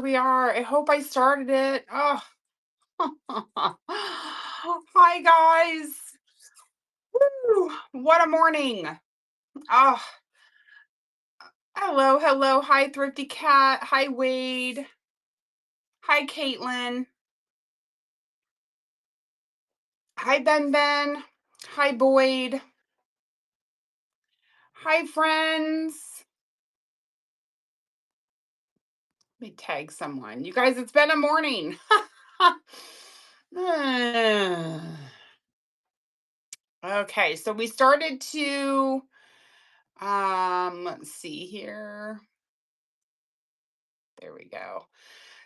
here we are. I hope I started it. Oh, hi guys. Woo, what a morning. Oh, hello, hello. Hi, Thrifty Cat. Hi, Wade. Hi, Caitlin. Hi, Ben Ben. Hi, Boyd. Hi, friends. Let me tag someone. You guys, it's been a morning. Okay, so we started to let's see here. There we go.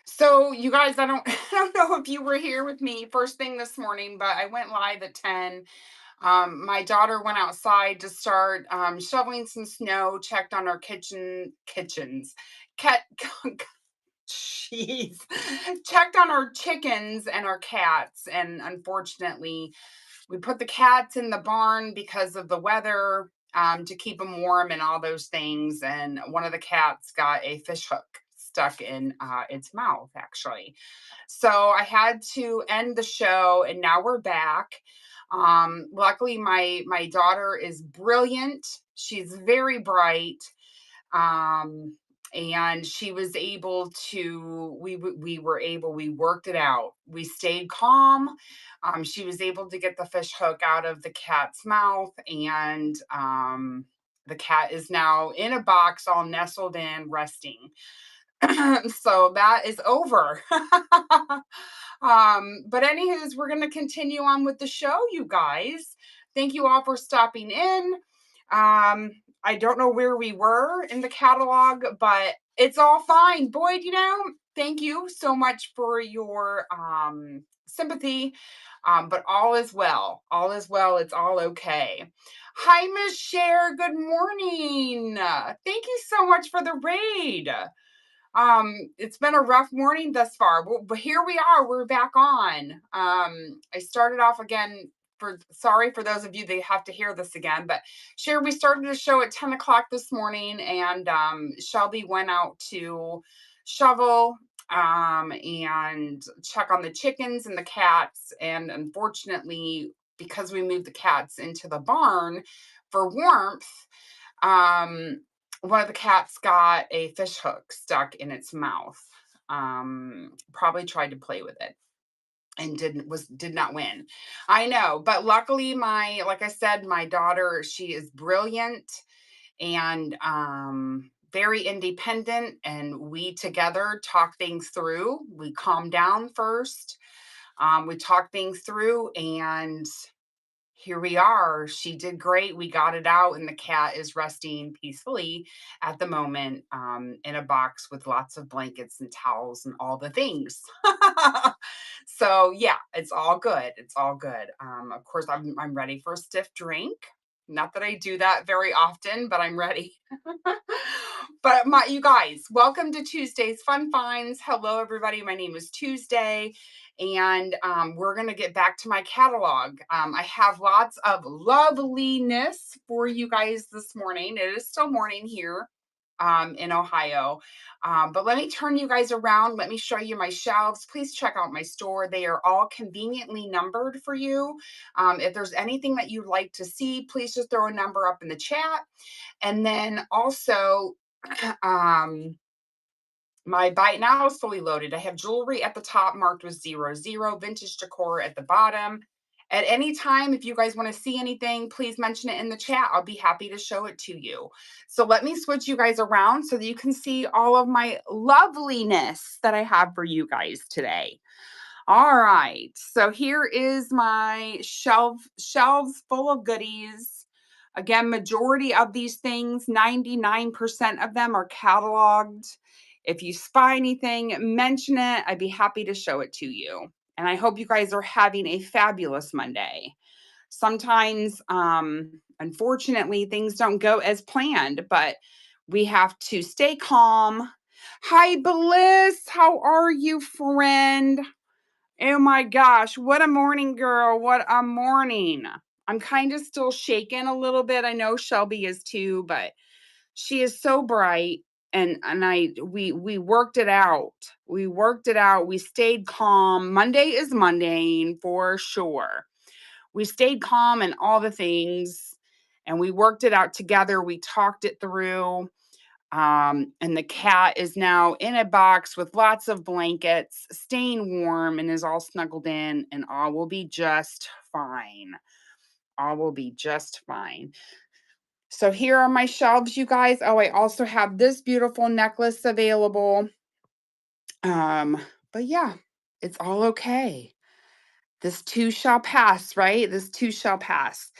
So you guys, I don't I don't know if you were here with me first thing this morning, but I went live at 10. My daughter went outside to start shoveling some snow, checked on our kitchens. Cat Jeez. Checked on our chickens and our cats, and unfortunately we put the cats in the barn because of the weather, to keep them warm and all those things. And one of the cats got a fish hook stuck in its mouth, actually. So I had to end the show, and now we're back. Luckily, my daughter is brilliant. She's very bright. Um, and she was able to we worked it out. We stayed calm. She was able to get the fish hook out of the cat's mouth, and the cat is now in a box all nestled in resting. So that is over. But anywho's, we're going to continue on with the show, you guys. Thank you all for stopping in. I don't know where we were in the catalog, but it's all fine. Boyd, thank you so much for your sympathy. But all is well. All is well. It's all okay. Hi, Miss Cher. Good morning. Thank you so much for the raid. It's been a rough morning thus far, but here we are. We're back on. I started off again. Sorry for those of you that have to hear this again, but Cher, we started a show at 10 o'clock this morning, and Shelby went out to shovel and check on the chickens and the cats. And unfortunately, because we moved the cats into the barn for warmth, one of the cats got a fish hook stuck in its mouth. Probably tried to play with it and did not win. I know, but luckily like I said, my daughter, she is brilliant and very independent, and we together talk things through. We calm down first. We talk things through, and here we are. She did great. We got it out, and the cat is resting peacefully at the moment, in a box with lots of blankets and towels and all the things. So yeah, it's all good. It's all good. Of course, I'm ready for a stiff drink. Not that I do that very often, but I'm ready. But you guys, welcome to Tuesday's Fun Finds. Hello, everybody. My name is Tuesday, and we're going to get back to my catalog. I have lots of loveliness for you guys this morning. It is still morning here in Ohio. But let me turn you guys around. Let me show you my shelves. Please check out my store. They are all conveniently numbered for you. If there's anything that you'd like to see, please just throw a number up in the chat. And then also, my buy now is fully loaded. I have jewelry at the top marked with 00, vintage decor at the bottom. At any time, if you guys want to see anything, please mention it in the chat. I'll be happy to show it to you. So let me switch you guys around so that you can see all of my loveliness that I have for you guys today. All right, so here is my shelves full of goodies. Again, majority of these things, 99% of them are cataloged. If you spy anything, mention it. I'd be happy to show it to you. And I hope you guys are having a fabulous Monday. Sometimes, unfortunately, things don't go as planned, but we have to stay calm. Hi, Bliss. How are you, friend? Oh my gosh, what a morning, girl. What a morning. I'm kind of still shaken a little bit. I know Shelby is too, but she is so bright. we worked it out. We worked it out. We stayed calm. Monday is Monday for sure. We stayed calm and all the things, and we worked it out together. We talked it through. And the cat is now in a box with lots of blankets, staying warm, and is all snuggled in, and all will be just fine. All will be just fine. So here are my shelves, you guys. Oh, I also have this beautiful necklace available. Um, but yeah, it's all okay. This too shall pass, right? This too shall pass.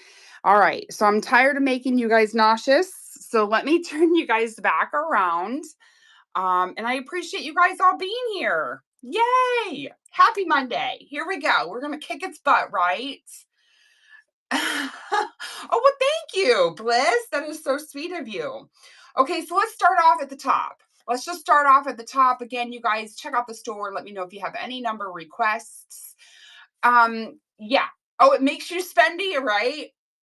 All right. So I'm tired of making you guys nauseous. So let me turn you guys back around. And I appreciate you guys all being here. Yay! Happy Monday. Here we go. We're going to kick its butt, right? Oh, well, thank you, Bliss. That is so sweet of you. Okay, so let's start off at the top. Let's just start off at the top. Again, you guys check out the store. Let me know if you have any number requests. Yeah. Oh, it makes you spendy, right?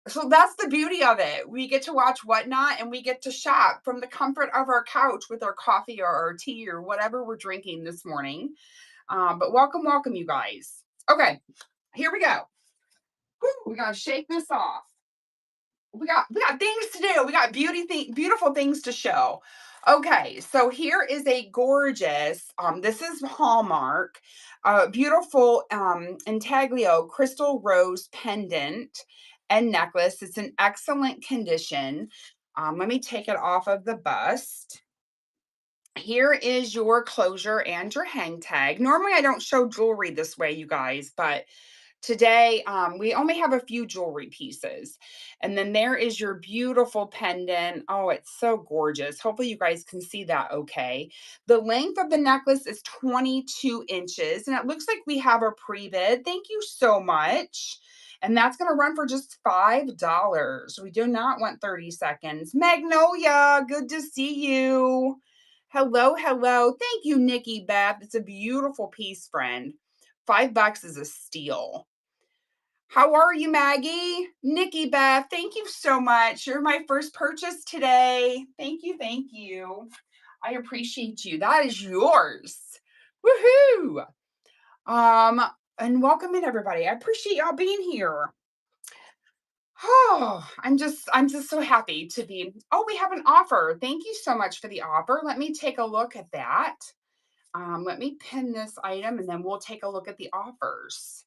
So that's the beauty of it. We get to watch Whatnot and we get to shop from the comfort of our couch with our coffee or our tea or whatever we're drinking this morning. But welcome, welcome, you guys. Okay, here we go. Woo, we gotta shake this off. We got things to do. We got beautiful things to show. Okay, so here is a gorgeous, this is Hallmark, beautiful intaglio crystal rose pendant and necklace. It's in excellent condition. Let me take it off of the bust. Here is your closure and your hang tag. Normally I don't show jewelry this way, you guys, but today, we only have a few jewelry pieces. And then there is your beautiful pendant. Oh, it's so gorgeous. Hopefully you guys can see that okay. The length of the necklace is 22 inches, and it looks like we have a pre-bid. Thank you so much. And that's going to run for just $5. We do not want 30 seconds. Magnolia, good to see you. Hello, hello. Thank you, Nikki Beth. It's a beautiful piece, friend. $5 is a steal. How are you, Maggie? Nikki Beth, thank you so much. You're my first purchase today. Thank you, thank you. I appreciate you. That is yours. Woohoo! And welcome in, everybody. I appreciate y'all being here. Oh, I'm just so happy to be. Oh, we have an offer. Thank you so much for the offer. Let me take a look at that. Let me pin this item and then we'll take a look at the offers.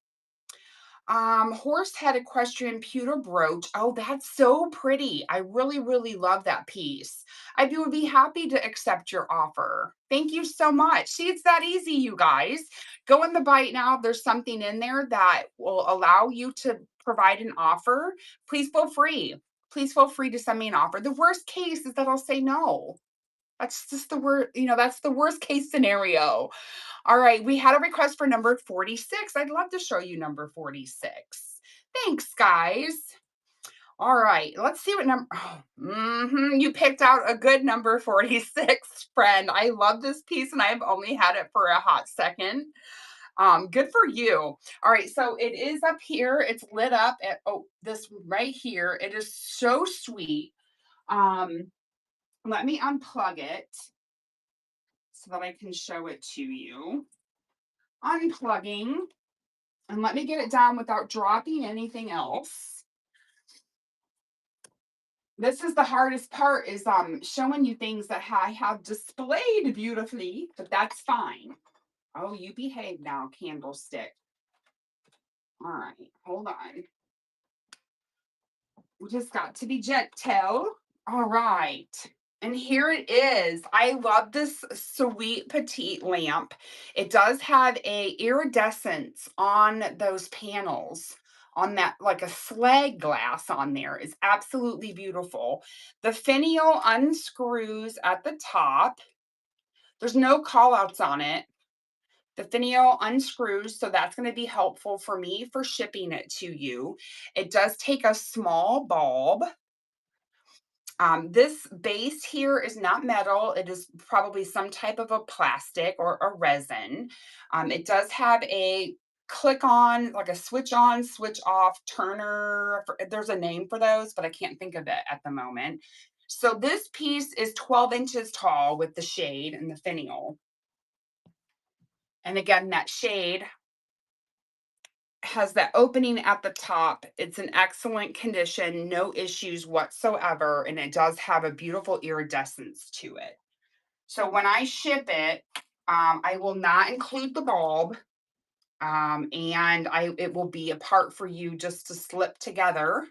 Horse-head equestrian pewter brooch. Oh, that's so pretty. I really, really love that piece. I would be happy to accept your offer. Thank you so much. See, it's that easy, you guys. Go in the bite now. If there's something in there that will allow you to provide an offer, please feel free. Please feel free to send me an offer. The worst case is that I'll say no. That's just the word, that's the worst case scenario. All right, we had a request for number 46. I'd love to show you number 46. Thanks, guys. All right, let's see what number. Oh, you picked out a good number 46, friend. I love this piece and I've only had it for a hot second. Good for you. All right, so it is up here. It's lit up at this right here. It is so sweet. Let me unplug it so that I can show it to you. Unplugging. And let me get it down without dropping anything else. This is the hardest part is showing you things that I have displayed beautifully, but that's fine. Oh, you behave now, candlestick. All right, hold on. We just got to be gentle. All right. And here it is. I love this sweet petite lamp. It does have a iridescence on those panels, on that, like a slag glass on there is absolutely beautiful. The finial unscrews at the top. There's no call outs on it. The finial unscrews, so that's going to be helpful for me for shipping it to you. It does take a small bulb. This base here is not metal. It is probably some type of a plastic or a resin. It does have a click on, like a switch on, switch off turner. There's a name for those, but I can't think of it at the moment. So this piece is 12 inches tall with the shade and the finial. And again, that shade has that opening at the top. It's in excellent condition, no issues whatsoever, and it does have a beautiful iridescence to it. So when I ship it, I will not include the bulb, and it will be a part for you just to slip together.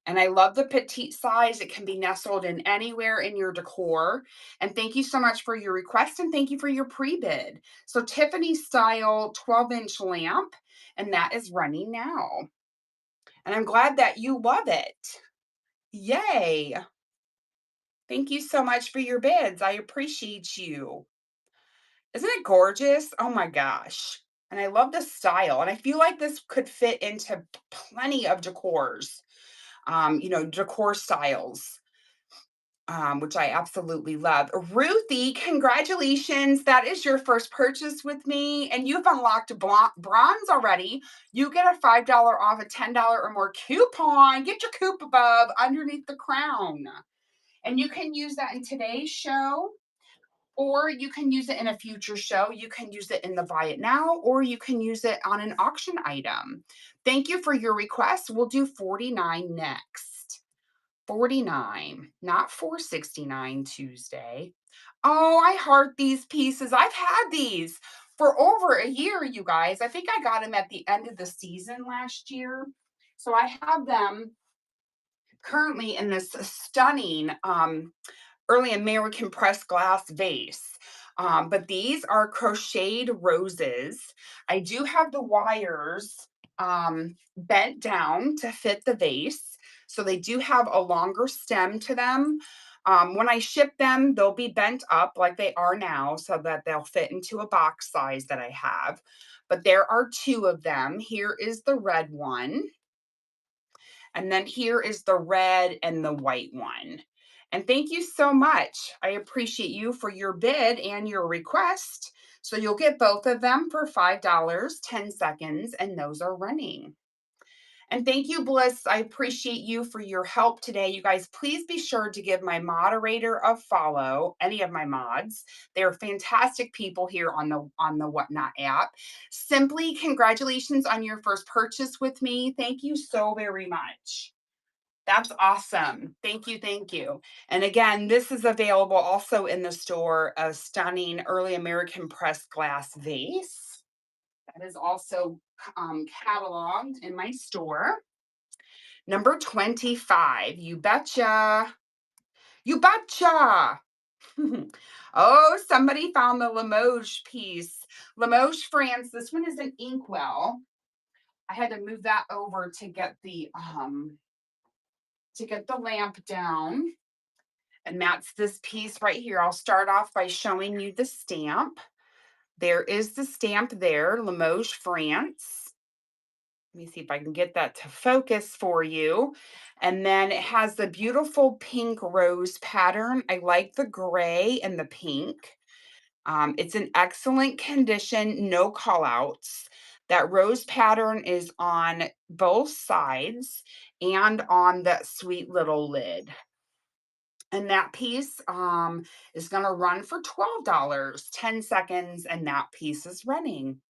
And I love the petite size. It can be nestled in anywhere in your decor. And thank you so much for your request and thank you for your pre-bid. So Tiffany style 12-inch lamp, and that is running now. And I'm glad that you love it. Yay. Thank you so much for your bids. I appreciate you. Isn't it gorgeous? Oh my gosh. And I love the style. And I feel like this could fit into plenty of decors, decor styles, which I absolutely love. Ruthie, congratulations. That is your first purchase with me, and you've unlocked bronze already. You get a $5 off a $10 or more coupon. Get your coupon above underneath the crown. And you can use that in today's show, or you can use it in a future show. You can use it in the buy it now, or you can use it on an auction item. Thank you for your request. We'll do 49 next. 49, not 469 Tuesday. Oh, I heart these pieces. I've had these for over a year, you guys. I think I got them at the end of the season last year. So I have them currently in this stunning early American pressed glass vase. But these are crocheted roses. I do have the wires bent down to fit the vase. So they do have a longer stem to them. When I ship them, they'll be bent up like they are now so that they'll fit into a box size that I have. But there are two of them. Here is the red one. And then here is the red and the white one. And thank you so much. I appreciate you for your bid and your request. So you'll get both of them for $5, 10 seconds, and those are running. And thank you, Bliss. I appreciate you for your help today. You guys, please be sure to give my moderator a follow, any of my mods. They're fantastic people here on the Whatnot app. Simply, congratulations on your first purchase with me. Thank you so very much. That's awesome. Thank you. Thank you. And again, this is available also in the store, a stunning early American pressed glass vase. That is also cataloged in my store. Number 25. You betcha. You betcha. Oh, somebody found the Limoges piece. Limoges, France. This one is an inkwell. I had to move that over to get the lamp down. And that's this piece right here. I'll start off by showing you the stamp. There is the stamp there, Limoges, France. Let me see if I can get that to focus for you. And then it has the beautiful pink rose pattern. I like the gray and the pink. It's in excellent condition, no callouts. That rose pattern is on both sides and on that sweet little lid. And that piece is going to run for $12, 10 seconds, and that piece is running.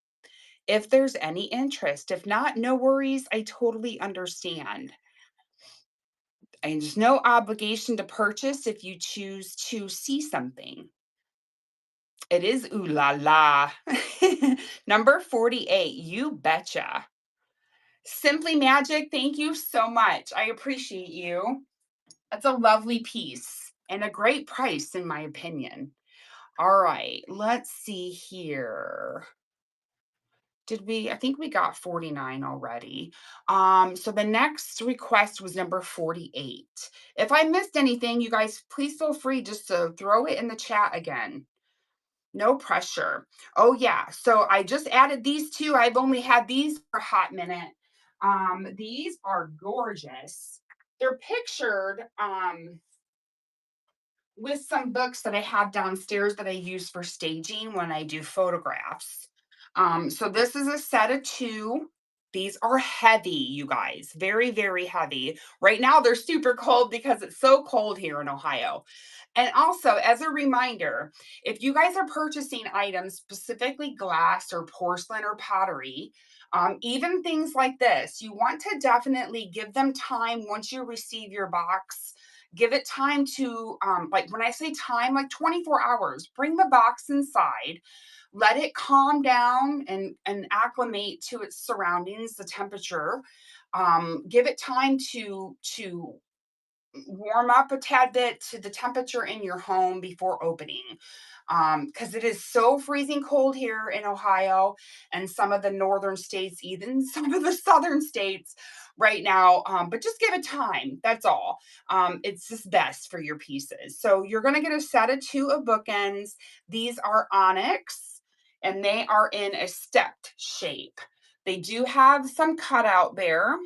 If there's any interest, if not, no worries. I totally understand. And there's no obligation to purchase if you choose to see something. It is ooh la la. Number 48, you betcha. Simply Magic, thank you so much. I appreciate you. That's a lovely piece and a great price, in my opinion. All right, let's see here. I think we got 49 already. So the next request was number 48. If I missed anything, you guys, please feel free just to throw it in the chat again. No pressure. Oh yeah, so I just added these two. I've only had these for a hot minute. These are gorgeous. They're pictured with some books that I have downstairs that I use for staging when I do photographs. So this is a set of two. These are heavy, you guys, very, very heavy. Right now, they're super cold because it's so cold here in Ohio. And also, as a reminder, if you guys are purchasing items, specifically glass or porcelain or pottery, even things like this, you want to definitely give them time once you receive your box. Give it time to, like when I say time, like 24 hours, bring the box inside, let it calm down and acclimate to its surroundings, the temperature. Give it time to warm up a tad bit to the temperature in your home before opening. Because it is so freezing cold here in Ohio and some of the northern states, even some of the southern states right now. But just give it time. That's all. It's just best for your pieces. So you're going to get a set of two of bookends. These are onyx and they are in a stepped shape. They do have some cutout there,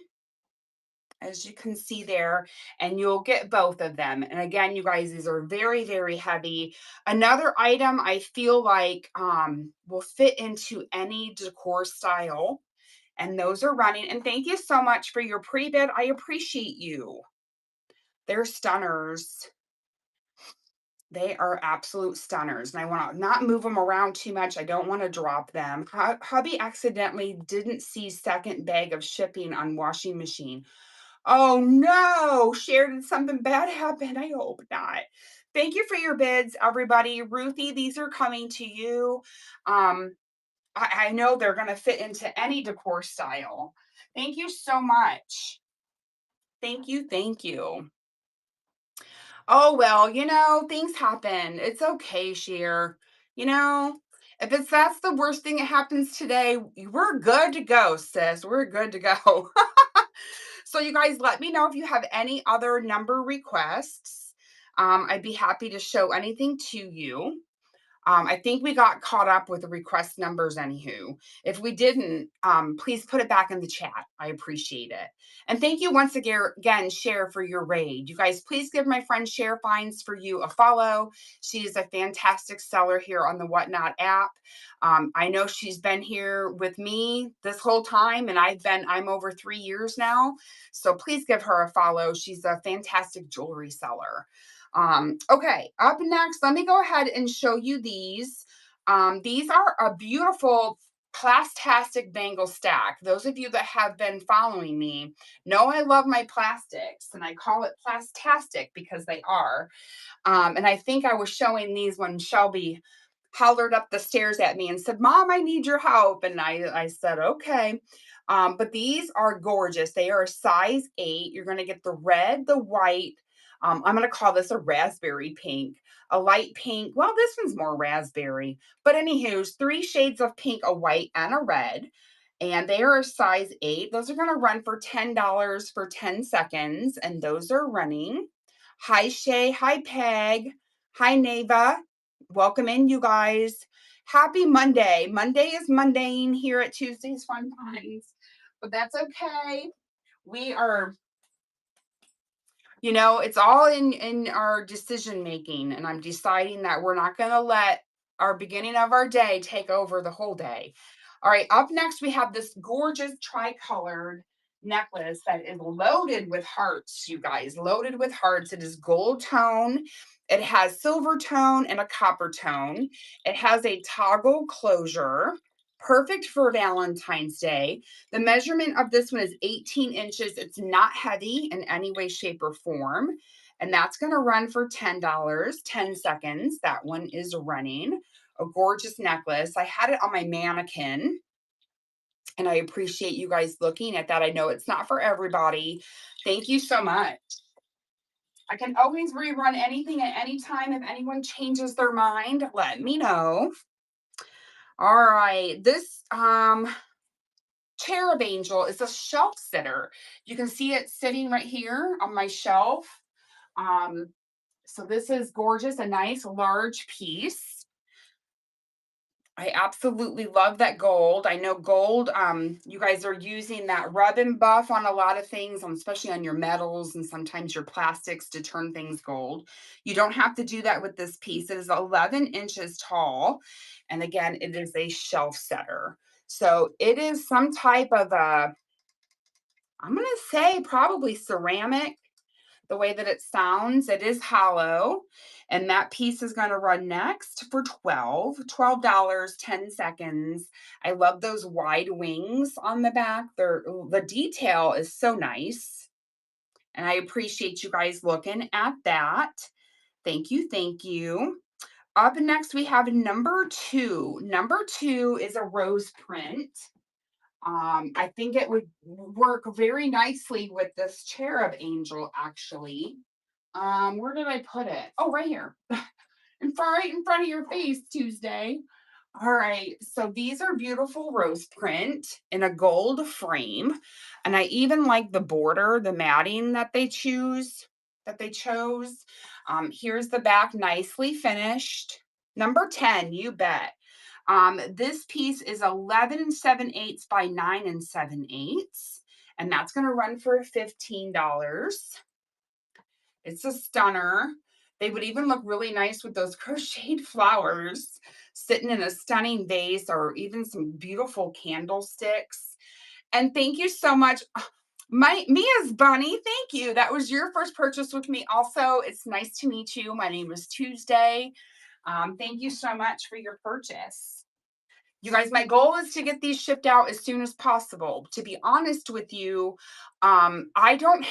as you can see there, and you'll get both of them. And again, you guys, these are very, very heavy. Another item I feel like will fit into any decor style, and those are running. And thank you so much for your pre-bid. I appreciate you. They're stunners. They are absolute stunners. And I want to not move them around too much. I don't want to drop them. Hubby accidentally didn't see second bag of shipping on washing machine. Oh no, Cher, did something bad happen? I hope not. Thank you for your bids, everybody. Ruthie, these are coming to you. I know they're going to fit into any decor style. Thank you so much. Thank you. Thank you. Oh, well, things happen. It's okay, Cher. You know, if that's the worst thing that happens today, we're good to go, sis. We're good to go. So you guys let me know if you have any other number requests. I'd be happy to show anything to you. I think we got caught up with the request numbers anywho. If we didn't, please put it back in the chat. I appreciate it. And thank you once again, Cher, for your raid. You guys, please give my friend Cher Finds For You a follow. She is a fantastic seller here on the Whatnot app. I know she's been here with me this whole time, and I'm over 3 years now. So please give her a follow. She's a fantastic jewelry seller. Okay, up next, let me go ahead and show you these. These are a beautiful plastastic bangle stack. Those of you that have been following me know I love my plastics, and I call it plastastic because they are. And I think I was showing these when Shelby hollered up the stairs at me and said, Mom, I need your help. And I said, okay. But these are gorgeous. They are a size 8. You're going to get the red, the white. I'm going to call this a raspberry pink, a light pink. Well, this one's more raspberry. But anywho, 3 shades of pink, a white, and a red. And they are a size 8. Those are going to run for $10 for 10 seconds. And those are running. Hi, Shay. Hi, Peg. Hi, Neva. Welcome in, you guys. Happy Monday. Monday is mundane here at Tuesdays Fun Times, but that's okay. We are, it's all in our decision making, and I'm deciding that we're not going to let our beginning of our day take over the whole day. All right, up next we have this gorgeous tricolored necklace that is loaded with hearts, you guys, loaded with hearts. It is gold tone. It has silver tone and a copper tone. It has a toggle closure, perfect for Valentine's Day. The measurement of this one is 18 inches. It's not heavy in any way, shape, or form. And that's going to run for $10, 10 seconds. That one is running. A gorgeous necklace. I had it on my mannequin, and I appreciate you guys looking at that. I know it's not for everybody. Thank you so much. I can always rerun anything at any time. If anyone changes their mind, let me know. All right. This Cherub Angel is a shelf sitter. You can see it sitting right here on my shelf. So this is gorgeous, a nice large piece. I absolutely love that gold. I know gold, you guys are using that rub and buff on a lot of things, especially on your metals and sometimes your plastics to turn things gold. You don't have to do that with this piece. It is 11 inches tall. And again, it is a shelf setter. So it is some type of a, I'm going to say probably ceramic, the way that it sounds. It is hollow. And that piece is going to run next for $12, 10 seconds. I love those wide wings on the back. The detail is so nice. And I appreciate you guys looking at that. Thank you. Thank you. Up next, we have number 2. Number 2 is a rose print. I think it would work very nicely with this cherub angel, actually. Where did I put it? Oh, right here. Right in front of your face, Tuesday. All right, so these are beautiful rose print in a gold frame. And I even like the border, the matting that they chose. Here's the back, nicely finished. Number 10, you bet. This piece is 11 7/8 by 9 7/8, and that's going to run for $15. It's a stunner. They would even look really nice with those crocheted flowers sitting in a stunning vase, or even some beautiful candlesticks. And thank you so much. Mia's Bunny, thank you. That was your first purchase with me. Also, it's nice to meet you. My name is Tuesday. Thank you so much for your purchase. You guys, my goal is to get these shipped out as soon as possible. To be honest with you, I don't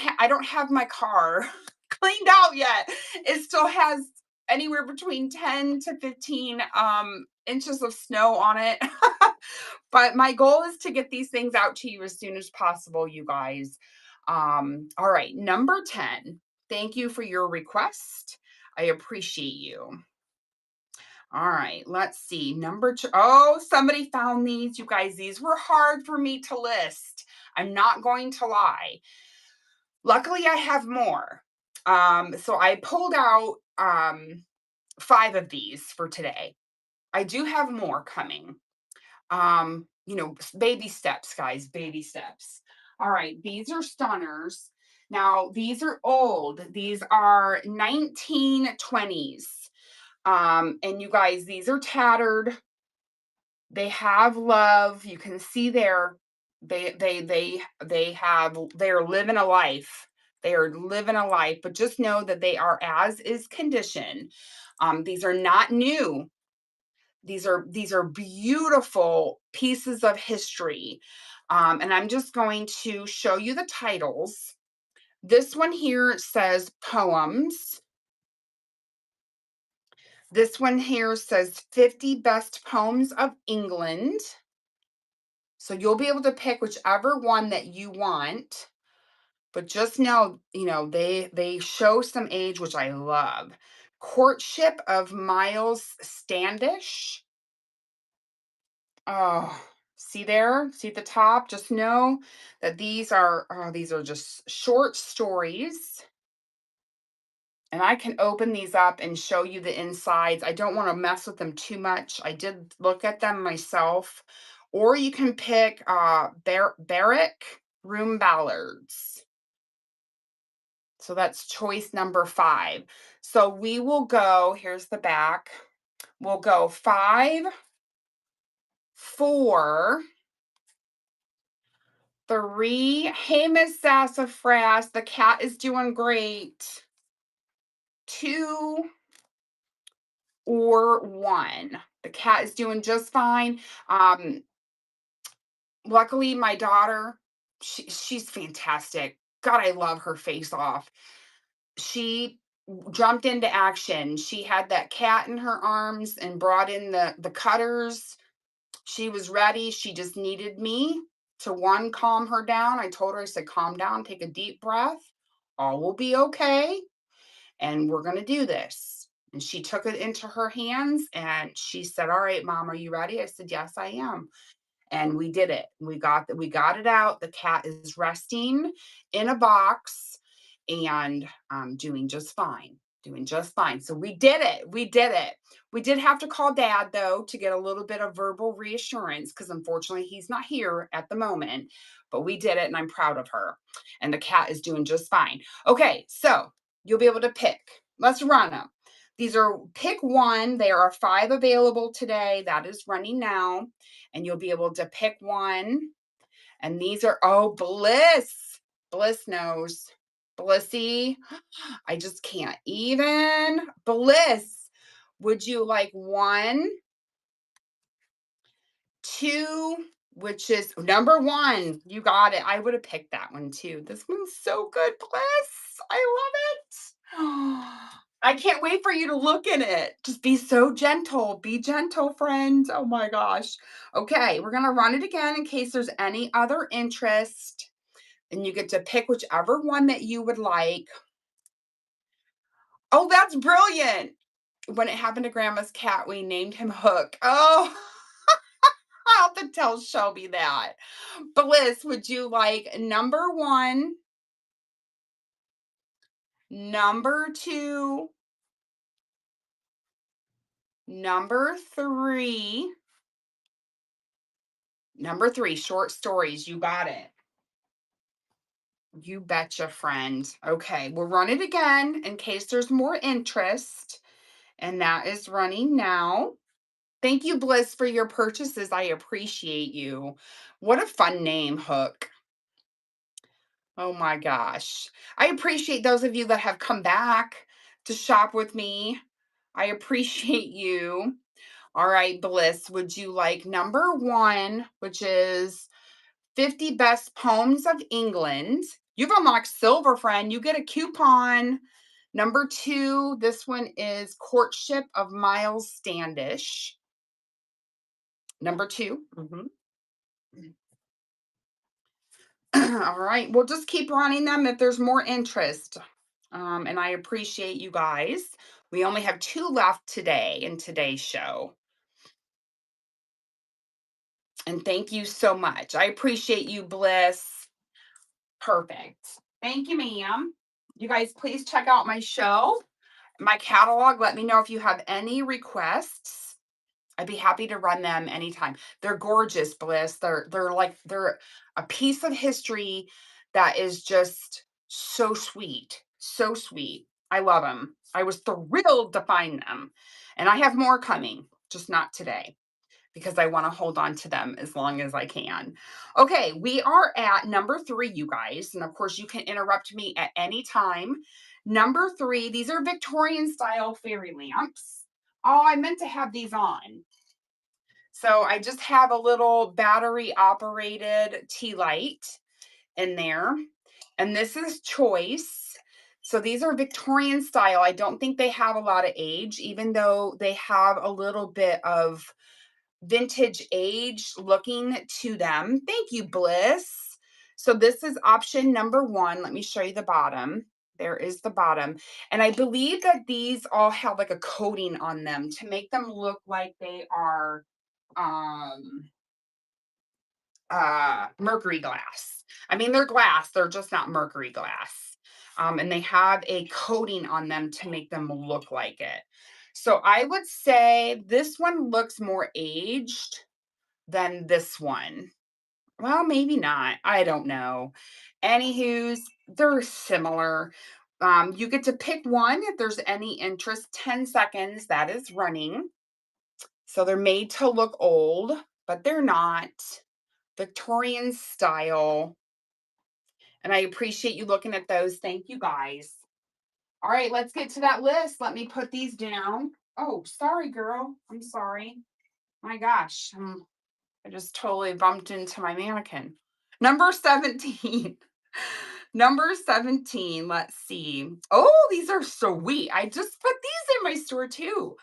have my car cleaned out yet. It still has anywhere between 10 to 15 inches of snow on it. But my goal is to get these things out to you as soon as possible, you guys. All right, number 10. Thank you for your request. I appreciate you. All right, let's see. Number 2. Oh, somebody found these. You guys, these were hard for me to list. I'm not going to lie. Luckily, I have more. So I pulled out 5 of these for today. I do have more coming. Baby steps, guys, baby steps. All right, these are stunners. Now, these are old. These are 1920s. And you guys, these are tattered. They have love. You can see they're living a life. They are living a life, but just know that they are as is condition. These are not new. These are beautiful pieces of history. And I'm just going to show you the titles. This one here says poems. This one here says 50 best poems of England. So you'll be able to pick whichever one that you want. But just know, they show some age, which I love. Courtship of Miles Standish. Oh, see there? See at the top? Just know that these are just short stories. And I can open these up and show you the insides. I don't want to mess with them too much. I did look at them myself. Or you can pick Barrack Room Ballards. So that's choice number 5. So we will go, here's the back. We'll go 5, 4, 3. Hey, Miss Sassafras, the cat is doing great. 2 or 1. The cat is doing just fine. Luckily, my daughter, she's fantastic. God, I love her face off. She jumped into action. She had that cat in her arms and brought in the cutters. She was ready. She just needed me to calm her down. I told her, I said, calm down, take a deep breath. All will be okay. And we're going to do this. And she took it into her hands and she said, all right, Mom, are you ready? I said, yes, I am. And we did it. We got it out. The cat is resting in a box and doing just fine. So we did it. We did have to call Dad, though, to get a little bit of verbal reassurance because unfortunately he's not here at the moment. But we did it and I'm proud of her. And the cat is doing just fine. Okay, so you'll be able to pick. Let's run them. These are pick one. There are 5 available today. That is running now. And you'll be able to pick one. And these are, oh, Bliss. Bliss knows. Blissy. I just can't even. Bliss. Would you like one, two, which is number one? You got it. I would have picked that one too. This one's so good, Bliss. I love it. I can't wait for you to look in it. Just be so gentle. Be gentle, friend. Oh my gosh. Okay, we're going to run it again in case there's any other interest. And you get to pick whichever one that you would like. Oh, that's brilliant. When it happened to Grandma's cat, we named him Hook. Oh, I'll have to tell Shelby that. Bliss, would you like number one, number two, number three, number three, short stories? You got it. You betcha, friend. Okay, we'll run it again in case there's more interest. And that is running now. Thank you, Bliss, for your purchases. I appreciate you. What a fun name, Hook. Oh my gosh. I appreciate those of you that have come back to shop with me. I appreciate you. All right, Bliss, would you like number one, which is 50 Best Poems of England? You've unlocked silver, friend. You get a coupon. Number two, this one is Courtship of Miles Standish. Number 2. All right, we'll just keep running them if there's more interest. And I appreciate you guys. We only have 2 left today in today's show. And thank you so much. I appreciate you, Bliss. Perfect. Thank you, ma'am. You guys, please check out my show, my catalog. Let me know if you have any requests. I'd be happy to run them anytime. They're gorgeous, Bliss. They're a piece of history that is just so sweet. So sweet. I love them. I was thrilled to find them. And I have more coming, just not today, because I want to hold on to them as long as I can. Okay, we are at number 3, you guys. And of course, you can interrupt me at any time. Number 3, these are Victorian style fairy lamps. Oh, I meant to have these on. So I just have a little battery operated tea light in there. And this is choice. So these are Victorian style. I don't think they have a lot of age, even though they have a little bit of vintage age looking to them. Thank you, Bliss. So this is option number 1. Let me show you the bottom. There is the bottom. And I believe that these all have like a coating on them to make them look like they are um mercury glass. I mean, they're glass, they're just not mercury glass. And they have a coating on them to make them look like it. So I would say this one looks more aged than this one. Well, maybe not. I don't know. Anywho's, they're similar. You get to pick one if there's any interest. 10 seconds, that is running. So they're made to look old, but they're not. Victorian style. And I appreciate you looking at those. Thank you, guys. All right, let's get to that list. Let me put these down. Oh, sorry, girl. I'm sorry. My gosh. I just totally bumped into my mannequin. Number 17. Number 17. Let's see. Oh, these are sweet. I just put these in my store too.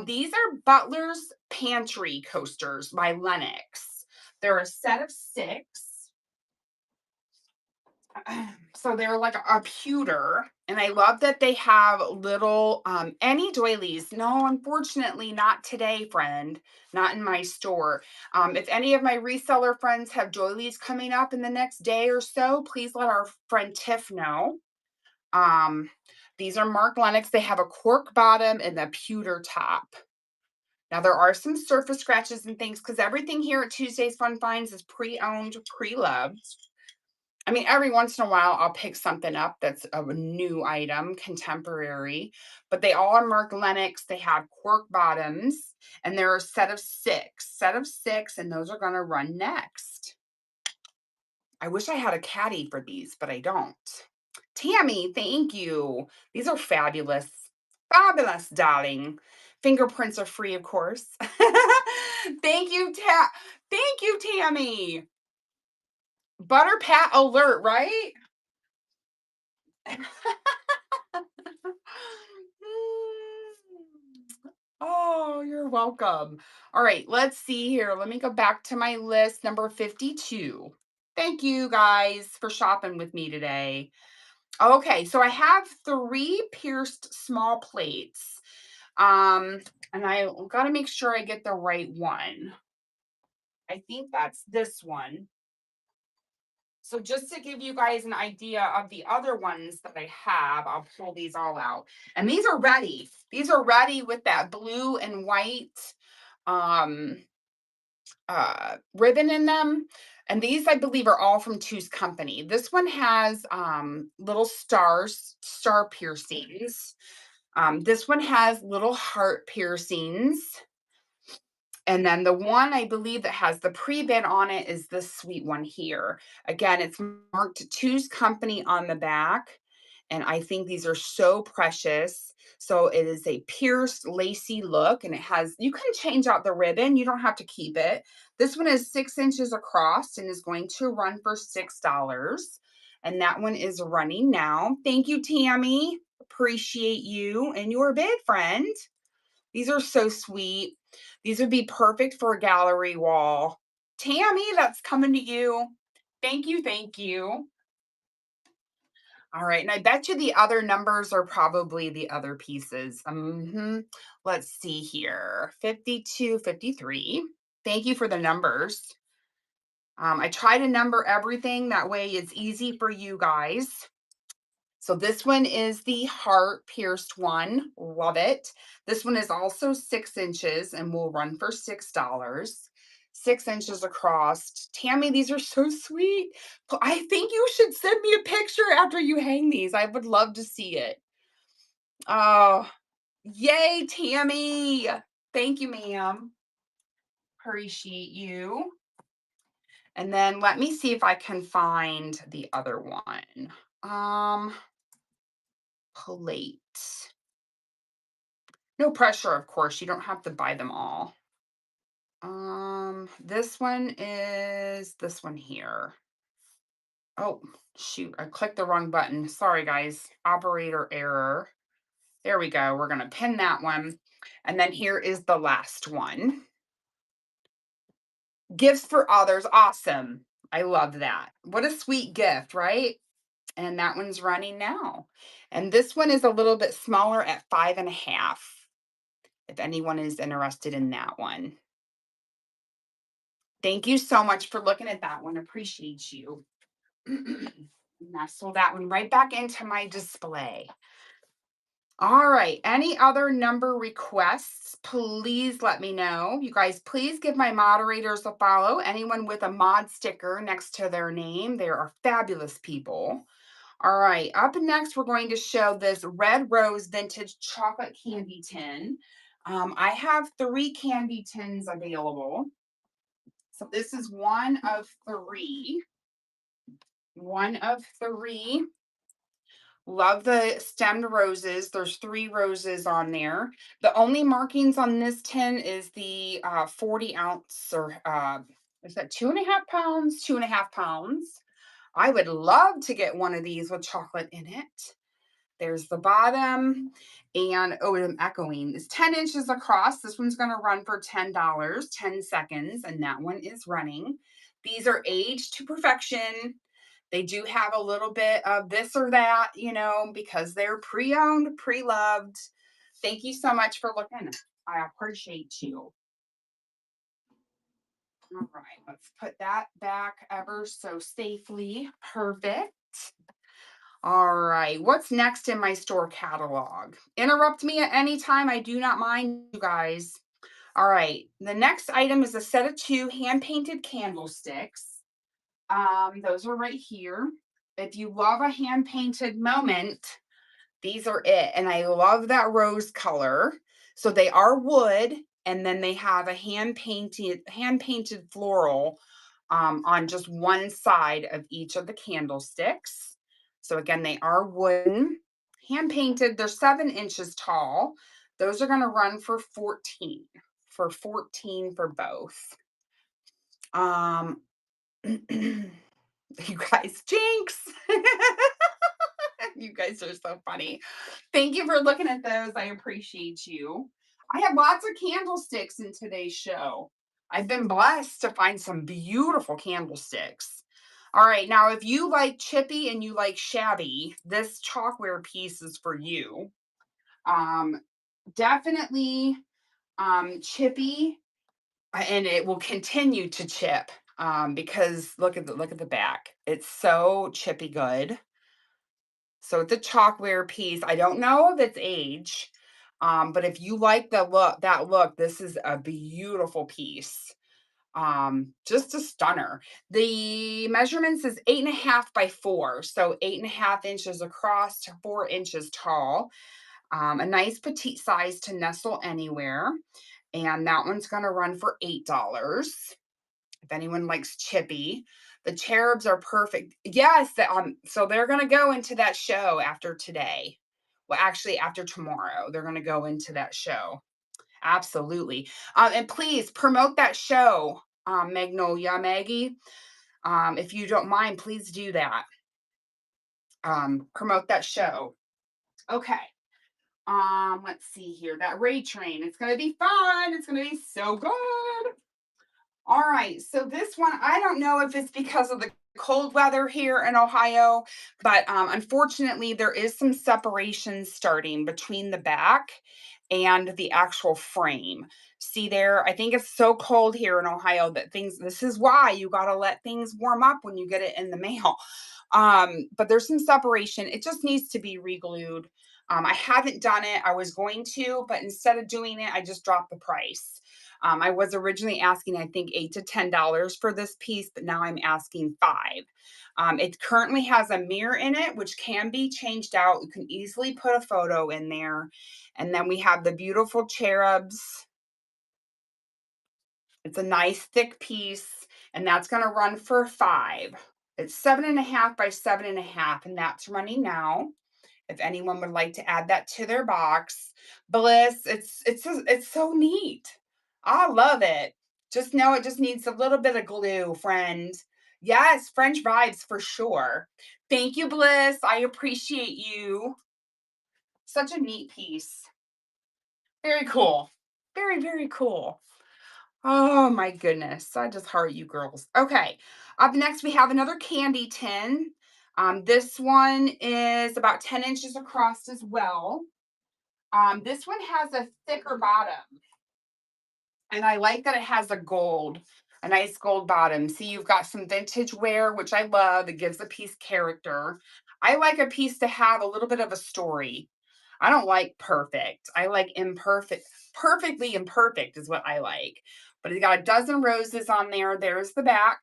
These are Butler's Pantry Coasters by Lennox. They're a set of 6. So they're like a pewter, and I love that they have little any doilies. No, unfortunately not today, friend. Not in my store. If any of my reseller friends have doilies coming up in the next day or so, please let our friend Tiff know. These are Mark Lennox. They have a cork bottom and a pewter top. Now there are some surface scratches and things because everything here at Tuesday's Fun Finds is pre-owned, pre-loved. I mean, every once in a while, I'll pick something up that's a new item, contemporary, but they all are Mark Lennox. They have cork bottoms, and they're a set of six, and those are going to run next. I wish I had a caddy for these, but I don't. Tammy, thank you. These are fabulous. Fabulous, darling. Fingerprints are free, of course. Thank you, Thank you, Tammy. Butter pat alert, right? Oh, you're welcome. All right, let's see here. Let me go back to my list, number 52. Thank you guys for shopping with me today. Okay, so I have three pierced small plates. And I got to make sure I get the right one. I think that's this one. So just to give you guys an idea of the other ones that I have, I'll pull these all out. And these are ready. These are ready with that blue and white um ribbon in them. And these I believe are all from Two's Company. This one has little star piercings. This one has little heart piercings. And then the one I believe that has the pre-bid on it is this sweet one here. Again, it's marked Two's Company on the back. And I think these are so precious. So it is a pierced lacy look, and it has, you can change out the ribbon. You don't have to keep it. This one is 6 inches across and is going to run for $6. And that one is running now. Thank you, Tammy. Appreciate you and your bid, friend. These are so sweet. These would be perfect for a gallery wall. Tammy, that's coming to you. Thank you. Thank you. All right. And I bet you the other numbers are probably the other pieces. Let's see here. 52, 53. Thank you for the numbers. I try to number everything. That way it's easy for you guys. So this one is the heart pierced one. Love it. This one is also 6 inches and will run for $6. 6 inches across. Tammy, these are so sweet. I think you should send me a picture after you hang these. I would love to see it. Oh, yay, Tammy. Thank you, ma'am. Appreciate you. And then let me see if I can find the other one. Plate. No pressure, of course. You don't have to buy them all. This one is this one here. Oh, shoot. I clicked the wrong button. Sorry, guys. Operator error. There we go. We're going to pin that one. And then here is the last one. Gifts for others. Awesome. I love that. What a sweet gift, right? And that one's running now. And this one is a little bit smaller at 5.5. If anyone is interested in that one. Thank you so much for looking at that one. Appreciate you. Nestle that one right back into my display. All right. Any other number requests? Please let me know. You guys, please give my moderators a follow. Anyone with a mod sticker next to their name, they are fabulous people. All right. Up next, we're going to show this Red Rose Vintage Chocolate Candy Tin. I have 3 candy tins available. So this is one of 3. One of 3. Love the stemmed roses. There's 3 roses on there. The only markings on this tin is the 40 ounce or is that 2.5 pounds? 2.5 pounds. I would love to get one of these with chocolate in it. There's the bottom. And oh, I'm echoing. It's 10 inches across. This one's going to run for $10, 10 seconds, and that one is running. These are aged to perfection. They do have a little bit of this or that, because they're pre-owned, pre-loved. Thank you so much for looking. I appreciate you. All right, let's put that back ever so safely. Perfect. All right, what's next in my store catalog? Interrupt me at any time. I do not mind, you guys. All right, the next item is a set of 2 hand-painted candlesticks. Those are right here. If you love a hand painted moment, these are it. And I love that rose color. So they are wood, and then they have a hand painted floral on just one side of each of the candlesticks. So again, they are wooden, hand painted. They're 7 inches tall. Those are going to run for 14, for 14 for both. Um, you guys, jinx. You guys are so funny. Thank you for looking at those. I appreciate you. I have lots of candlesticks in today's show. I've been blessed to find some beautiful candlesticks. All right, now if you like chippy and you like shabby, this chalkware piece is for you. Um, Definitely chippy, and it will continue to chip because look at the back. It's so chippy good. So it's a chalkware piece. I don't know if it's age, but if you like that look, this is a beautiful piece. Just a stunner. The measurements is 8.5 by 4, so 8.5 inches across to 4 inches tall. A nice petite size to nestle anywhere, and that one's going to run for $8 if anyone likes chippy. The cherubs are perfect. Yes, so they're going to go into that show after today. Well, actually, after tomorrow, they're going to go into that show. Absolutely. And please promote that show, Magnolia, Maggie. If you don't mind, please do that. Promote that show. Okay. Let's see here. That raid train. It's going to be fun. It's going to be so good. All right, so this one, I don't know if it's because of the cold weather here in Ohio, but unfortunately, there is some separation starting between the back and the actual frame. See there, I think it's so cold here in Ohio that this is why you got to let things warm up when you get it in the mail. But there's some separation. It just needs to be re-glued. I haven't done it. I was going to, but instead of doing it, I just dropped the price. I was originally asking, I think, $8 to $10 for this piece, but now I'm asking $5. It currently has a mirror in it, which can be changed out. You can easily put a photo in there. And then we have the beautiful cherubs. It's a nice thick piece, and that's going to run for $5. It's 7.5 by 7.5, and that's running now. If anyone would like to add that to their box, Bliss, it's so neat. I love it. Just know it just needs a little bit of glue, friend. Yes, French vibes for sure. Thank you, Bliss. I appreciate you. Such a neat piece. Very cool. Very, very cool. Oh my goodness. I just heart you girls. Okay. Up next, we have another candy tin. This one is about 10 inches across as well. This one has a thicker bottom, and I like that it has a nice gold bottom. See, you've got some vintage wear, which I love. It gives a piece character. I like a piece to have a little bit of a story. I don't like perfect. I like imperfect. Perfectly imperfect is what I like. But it's got a dozen roses on there. There's the back.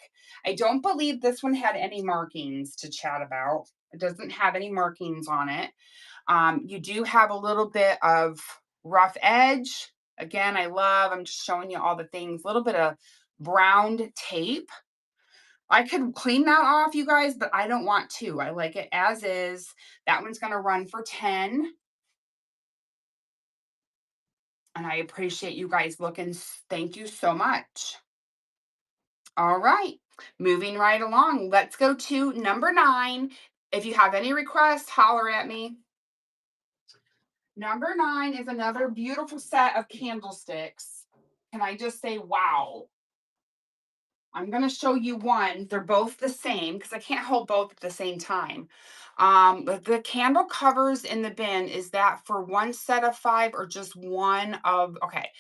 I don't believe this one had any markings to chat about. It doesn't have any markings on it. You do have a little bit of rough edge. Again, I'm just showing you all the things. A little bit of browned tape. I could clean that off, you guys, but I don't want to. I like it as is. That one's going to run for 10. And I appreciate you guys looking. Thank you so much. All right. Moving right along. Let's go to number 9. If you have any requests, holler at me. Number 9 is another beautiful set of candlesticks. Can I just say, wow? I'm going to show you one. They're both the same because I can't hold both at the same time. But the candle covers in the bin, is that for one set of 5 or just one of, okay,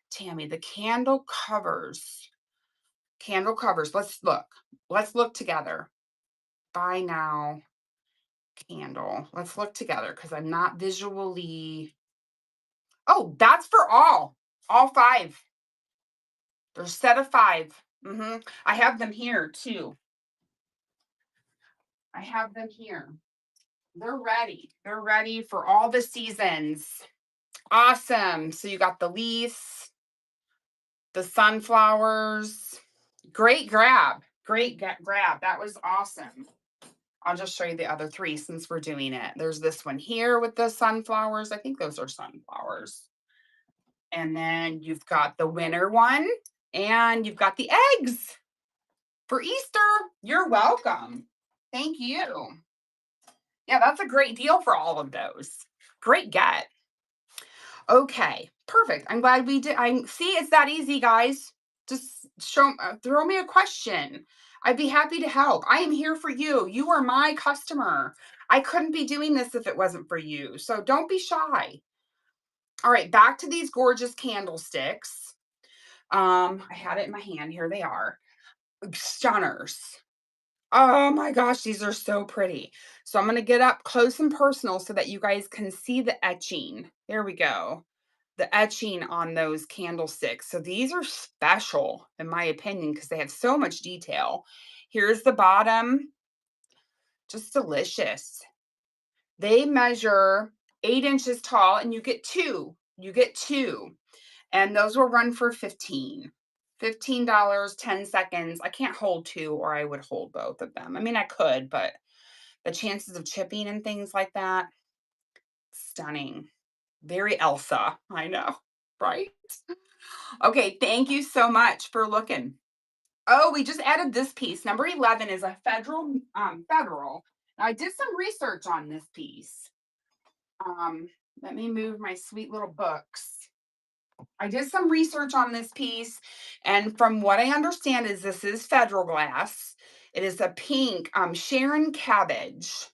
Tammy, the candle covers, let's look. Let's look together. Buy now, candle. Let's look together because I'm not visually. Oh, that's for all 5. There's a set of 5. I have them here too. I have them here. They're ready. They're ready for all the seasons. Awesome. So you got the lease, the sunflowers. Great grab. Great grab. That was awesome. I'll just show you the other three since we're doing it. There's this one here with the sunflowers. I think those are sunflowers. And then you've got the winter one, and you've got the eggs for Easter. You're welcome. Thank you. Yeah, that's a great deal for all of those. Great get. Okay, perfect. I'm glad we did. I see it's that easy, guys. Just throw me a question. I'd be happy to help. I am here for you. You are my customer. I couldn't be doing this if it wasn't for you. So don't be shy. All right, back to these gorgeous candlesticks. I had it in my hand. Here they are. Stunners. Oh my gosh, these are so pretty. So I'm going to get up close and personal so that you guys can see the etching. There we go. The etching on those candlesticks. So these are special, in my opinion, because they have so much detail. Here's the bottom. Just delicious. They measure 8 inches tall, and you get two. You get two. And those will run for $15, 10 seconds. I can't hold two, or I would hold both of them. I mean, I could, but the chances of chipping and things like that, stunning. Very Elsa, I know, right? Okay, thank you so much for looking. Oh, we just added this piece. Number 11 is a federal. Now, I did some research on this piece. Let me move my sweet little books. I did some research on this piece, and from what I understand is this is federal glass. It is a pink Sharon cabbage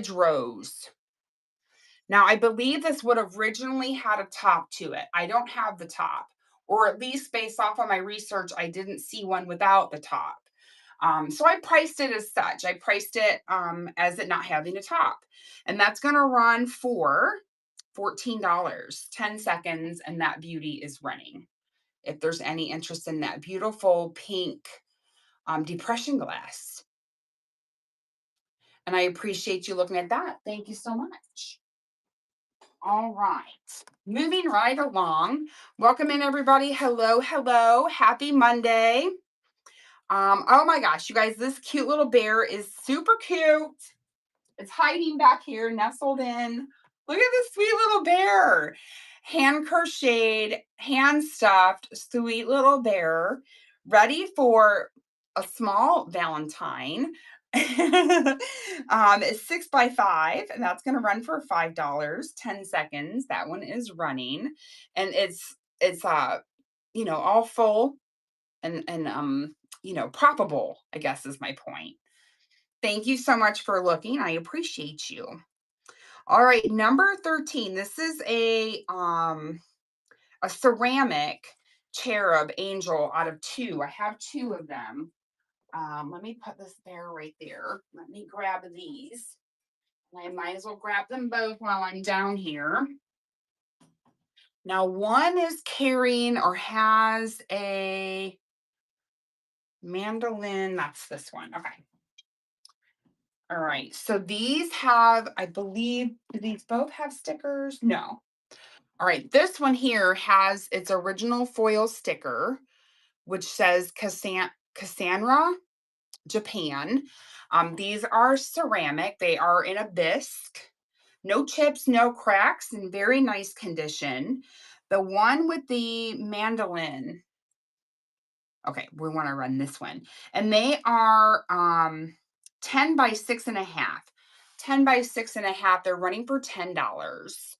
rose. Now, I believe this would have originally had a top to it. I don't have the top, or at least based off of my research, I didn't see one without the top. So I priced it as such. I priced it as it not having a top. And that's going to run for $14, 10 seconds, and that beauty is running. If there's any interest in that beautiful pink depression glass. And I appreciate you looking at that. Thank you so much. All right, moving right along. Welcome in, everybody. Hello, hello. Happy Monday. Oh my gosh, you guys, this cute little bear is super cute. It's hiding back here, nestled in. Look at this sweet little bear. Hand crocheted, hand stuffed, sweet little bear, ready for a small Valentine. It's 6x5, and that's going to run for $5, 10 seconds. That one is running, and it's all full and proppable, I guess is my point. Thank you so much for looking. I appreciate you. All right, number 13. This is a ceramic cherub angel out of 2. I have 2 of them. Let me put this bear right there. Let me grab these. I might as well grab them both while I'm down here. Now, one is carrying or has a mandolin. That's this one. Okay. All right. So these have, I believe, do these both have stickers? No. All right. This one here has its original foil sticker, which says Cassandra, Japan. These are ceramic. They are in a bisque. No chips, no cracks, in very nice condition. The one with the mandolin. Okay, we want to run this one. And they are 10 by 6.5. 10 by 6.5. They're running for $10.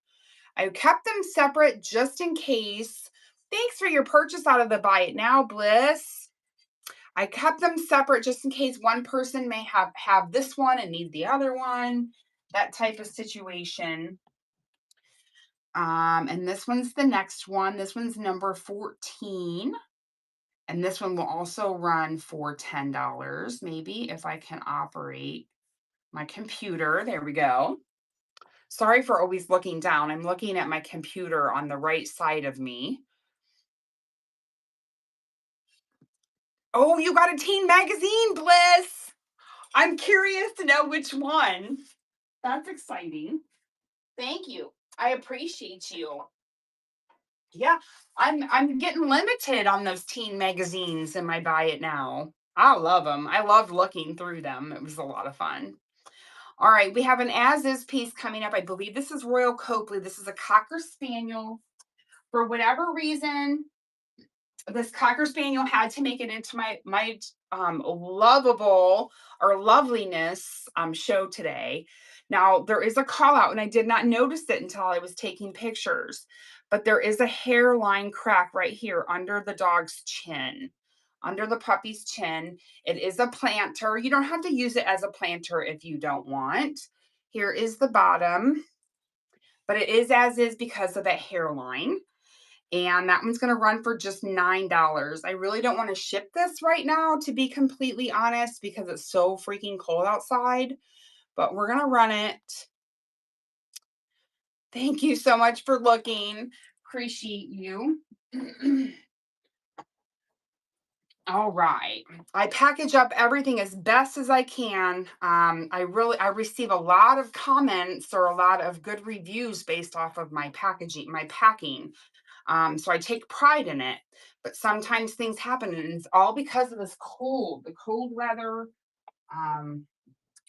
I kept them separate just in case. Thanks for your purchase out of the Buy It Now, Bliss. I kept them separate just in case one person may have this one and need the other one. That type of situation. And this one's the next one. This one's number 14. And this one will also run for $10, maybe, if I can operate my computer. There we go. Sorry for always looking down. I'm looking at my computer on the right side of me. Oh, you got a teen magazine, Bliss. I'm curious to know which one. That's exciting. Thank you. I appreciate you. Yeah, I'm getting limited on those teen magazines in my buy it now. I love them. I love looking through them. It was a lot of fun. All right, we have an as is piece coming up. I believe this is Royal Copley. This is a Cocker Spaniel. For whatever reason, this Cocker Spaniel had to make it into my lovable or loveliness show today. Now there is a call out, and I did not notice it until I was taking pictures. But there is a hairline crack right here under the dog's chin, under the puppy's chin. It is a planter. You don't have to use it as a planter if you don't want. Here is the bottom, but it is as is because of that hairline. And that one's going to run for just $9. I really don't want to ship this right now, to be completely honest, because it's so freaking cold outside, but we're going to run it. Thank you so much for looking. Appreciate you. All right. I package up everything as best as I can. I receive a lot of comments or a lot of good reviews based off of my packaging, my packing. So I take pride in it, but sometimes things happen, and it's all because of this cold, the cold weather. Um,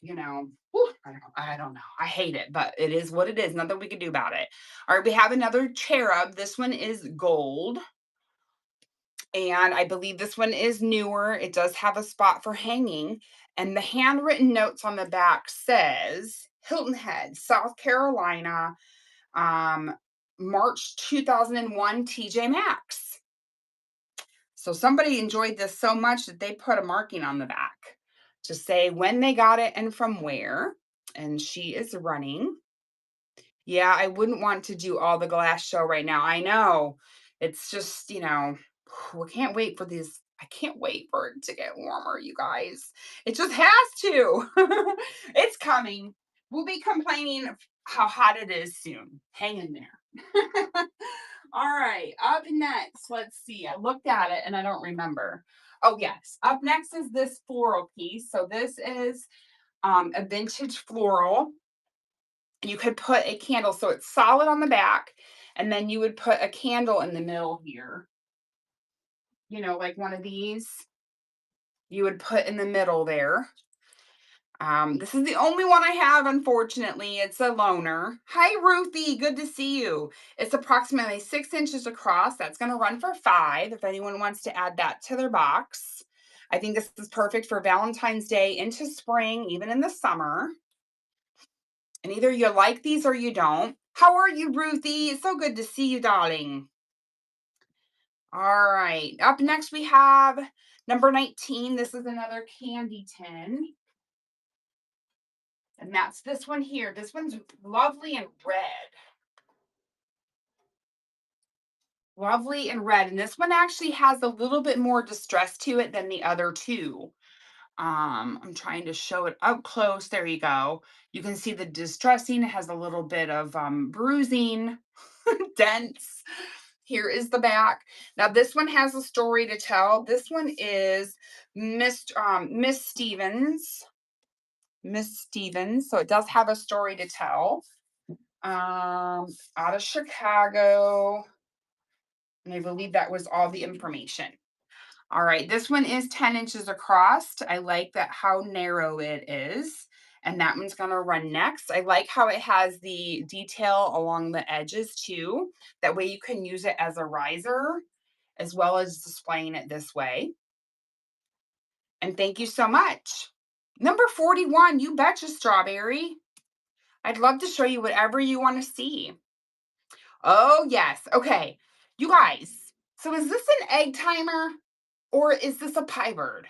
whew, I don't know. I hate it, but it is what it is. Nothing we can do about it. All right, we have another cherub. This one is gold. And I believe this one is newer. It does have a spot for hanging. And the handwritten notes on the back says Hilton Head, South Carolina, um, March 2001 TJ Maxx. So somebody enjoyed this so much that they put a marking on the back to say when they got it and from where. And she is running. Yeah, I wouldn't want to do all the glass show right now. I know. It's just, we can't wait for these. I can't wait for it to get warmer, you guys. It just has to. It's coming. We'll be complaining of how hot it is soon. Hang in there. All right, up next, let's see. I looked at it and I don't remember. Oh, yes. Up next is this floral piece. So this is a vintage floral. You could put a candle, so it's solid on the back, and then you would put a candle in the middle here. Like one of these, you would put in the middle there. This is the only one I have, unfortunately. It's a loner. Hi, Ruthie. Good to see you. It's approximately 6 inches across. That's going to run for $5 if anyone wants to add that to their box. I think this is perfect for Valentine's Day into spring, even in the summer. And either you like these or you don't. How are you, Ruthie? It's so good to see you, darling. All right. Up next, we have number 19. This is another candy tin. And that's this one here. This one's lovely and red. Lovely and red. And this one actually has a little bit more distress to it than the other two. I'm trying to show it up close. There you go. You can see the distressing has a little bit of bruising, dents. Here is the back. Now this one has a story to tell. This one is Miss Stevens. Miss Stevens. So it does have a story to tell. Out of Chicago. And I believe that was all the information. All right, this one is 10 inches across. I like that how narrow it is. And that one's gonna run next. I like how it has the detail along the edges too. That way you can use it as a riser as well as displaying it this way. And thank you so much. Number 41, you betcha, Strawberry. I'd love to show you whatever you want to see. Oh, yes. Okay. You guys, so is this an egg timer or is this a pie bird?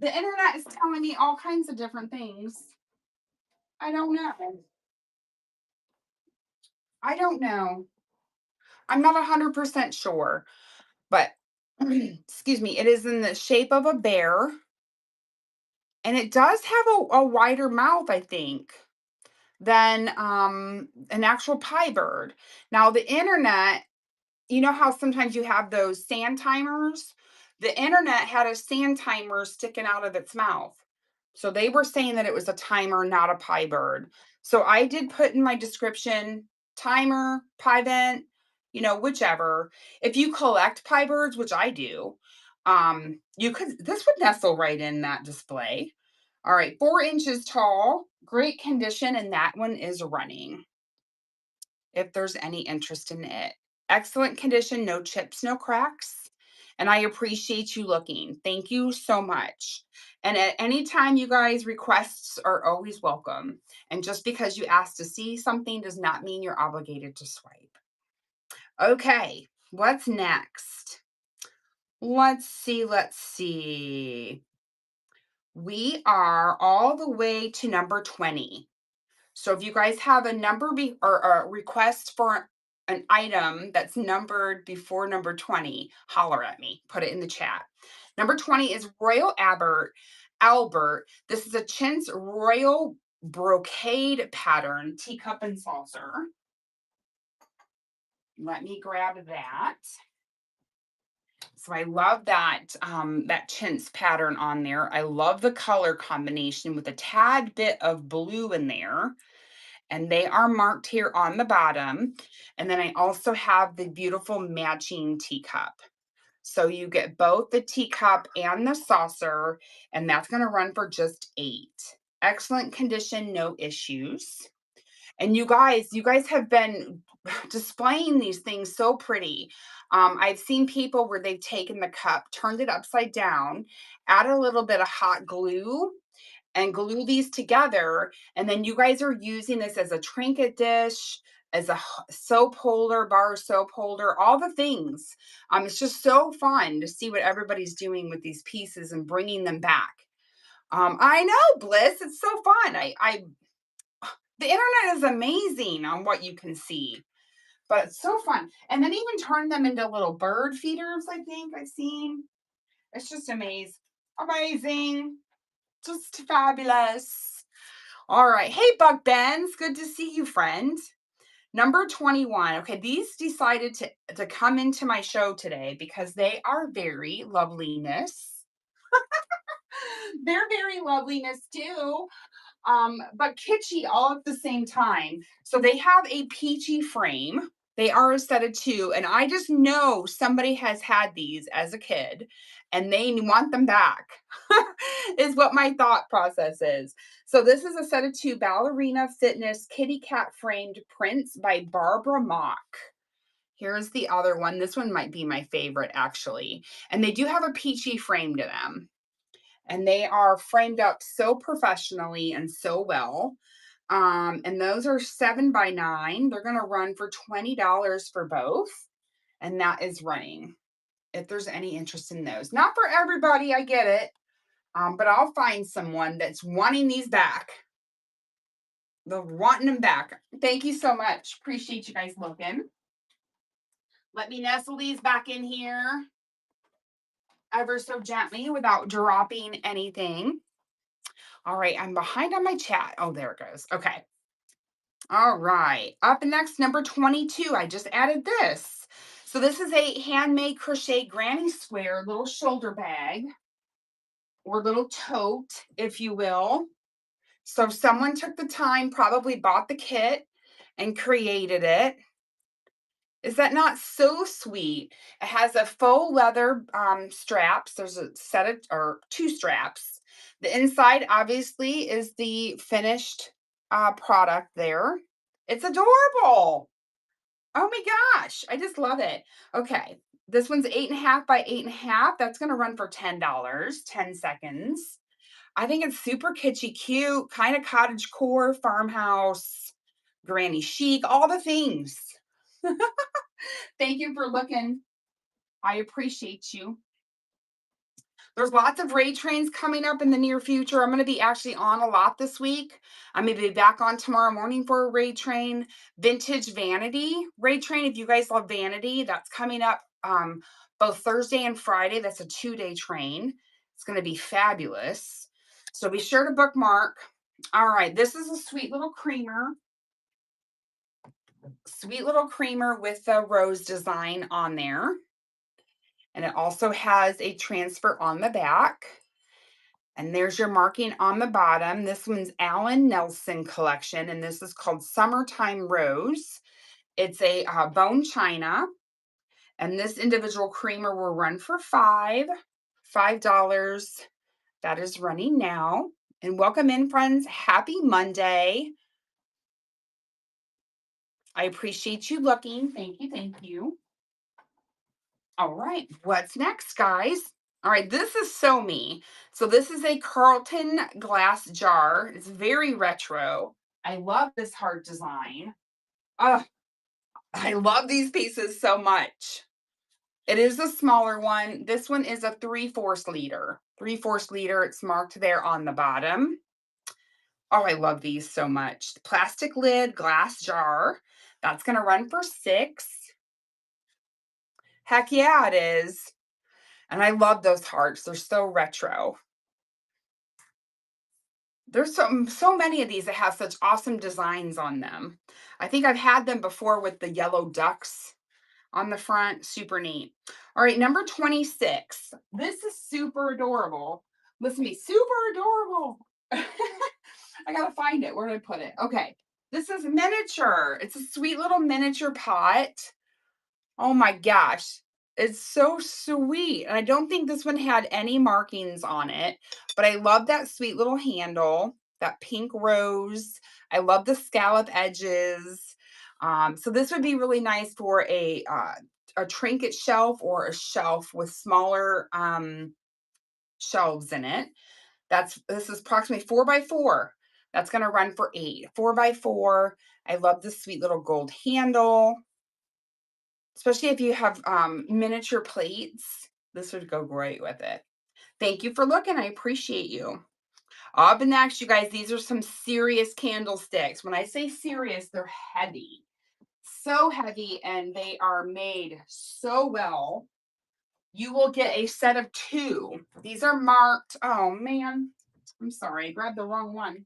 The internet is telling me all kinds of different things. I don't know. I don't know. I'm not 100% sure, but excuse me, it is in the shape of a bear. And it does have a wider mouth, I think, than an actual pie bird. Now, the internet, you know how sometimes you have those sand timers? The internet had a sand timer sticking out of its mouth. So they were saying that it was a timer, not a pie bird. So I did put in my description timer, pie vent, whichever. If you collect pie birds, which I do, this would nestle right in that display. All right, 4 inches tall, great condition, and that one is running if there's any interest in it. Excellent condition, no chips, no cracks. And I appreciate you looking. Thank you so much. And at any time, you guys, requests are always welcome. And just because you asked to see something does not mean you're obligated to swipe. Okay, what's next? Let's see, let's see. We are all the way to number 20. So if you guys have a number or a request for an item that's numbered before number 20, holler at me, put it in the chat. Number 20 is Royal Albert. This is a chintz royal brocade pattern teacup and saucer. Let me grab that. So I love that chintz pattern on there. I love the color combination with a tad bit of blue in there. And they are marked here on the bottom. And then I also have the beautiful matching teacup. So you get both the teacup and the saucer, and that's going to run for just $8. Excellent condition, no issues. And you guys have been displaying these things so pretty. I've seen people where they've taken the cup, turned it upside down, add a little bit of hot glue, and glue these together. And then you guys are using this as a trinket dish, as a soap holder, bar soap holder, all the things. It's just so fun to see what everybody's doing with these pieces and bringing them back. I know, Bliss, it's so fun. The internet is amazing on what you can see, but it's so fun. And then even turn them into little bird feeders, I think I've seen. It's just amazing. Just fabulous. All right. Hey, Buck Benz. Good to see you, friend. Number 21. Okay, these decided to come into my show today because they are very loveliness. They're very loveliness too. But kitschy all at the same time. So they have a peachy frame. They are a set of 2, and I just know somebody has had these as a kid and they want them back, is what my thought process is. So this is a set of 2 ballerina fitness kitty cat framed prints by Barbara Mock. Here's the other one. This one might be my favorite, actually. And they do have a peachy frame to them. And they are framed up so professionally and so well. And those are 7x9. They're going to run for $20 for both. And that is running, if there's any interest in those. Not for everybody, I get it. But I'll find someone that's wanting these back. They're wanting them back. Thank you so much. Appreciate you guys looking. Let me nestle these back in here ever so gently without dropping anything. All right, I'm behind on my chat. Oh, there it goes. Okay. All right. Up next, number 22. I just added this. So this is a handmade crochet granny square little shoulder bag or little tote, if you will. So someone took the time, probably bought the kit and created it. Is that not so sweet? It has a faux leather straps. There's a set of, or 2 straps. The inside, obviously, is the finished product there. It's adorable. Oh my gosh, I just love it. Okay, this one's 8.5 by 8.5. That's going to run for $10, 10 seconds. I think it's super kitschy cute, kind of cottage core, farmhouse, granny chic, all the things. Thank you for looking. I appreciate you. There's lots of raid trains coming up in the near future. I'm going to be actually on a lot this week. I'm going to be back on tomorrow morning for a raid train. Vintage Vanity raid train. If you guys love Vanity, that's coming up both Thursday and Friday. That's a 2-day train. It's going to be fabulous. So be sure to bookmark. All right. This is a sweet little creamer. Sweet little creamer with the rose design on there. And it also has a transfer on the back. And there's your marking on the bottom. This one's Allen Nelson collection, and this is called Summertime Rose. It's a bone china, and this individual creamer will run for $5. That is running now. And welcome in, friends. Happy Monday. I appreciate you looking. Thank you. Thank you. All right. What's next, guys? All right. This is so me. So this is a Carlton glass jar. It's very retro. I love this heart design. Oh, I love these pieces so much. It is a smaller one. This one is a 3/4 liter. 3/4 liter. It's marked there on the bottom. Oh, I love these so much. Plastic lid, glass jar. That's going to run for 6. Heck yeah, it is. And I love those hearts. They're so retro. There's so many of these that have such awesome designs on them. I think I've had them before with the yellow ducks on the front. Super neat. All right, number 26. This is super adorable. Listen to me, super adorable. I gotta find it. Where did I put it? Okay. This is miniature. It's a sweet little miniature pot. Oh my gosh. It's so sweet. And I don't think this one had any markings on it, but I love that sweet little handle, that pink rose. I love the scallop edges. So this would be really nice for a trinket shelf or a shelf with smaller shelves in it. This is approximately 4x4. That's going to run for 8. 4x4. I love the sweet little gold handle. Especially if you have miniature plates, this would go great with it. Thank you for looking. I appreciate you. Up next, you guys, these are some serious candlesticks. When I say serious, they're heavy. So heavy, and they are made so well. You will get a set of 2. These are marked. Oh, man. I'm sorry. I grabbed the wrong one.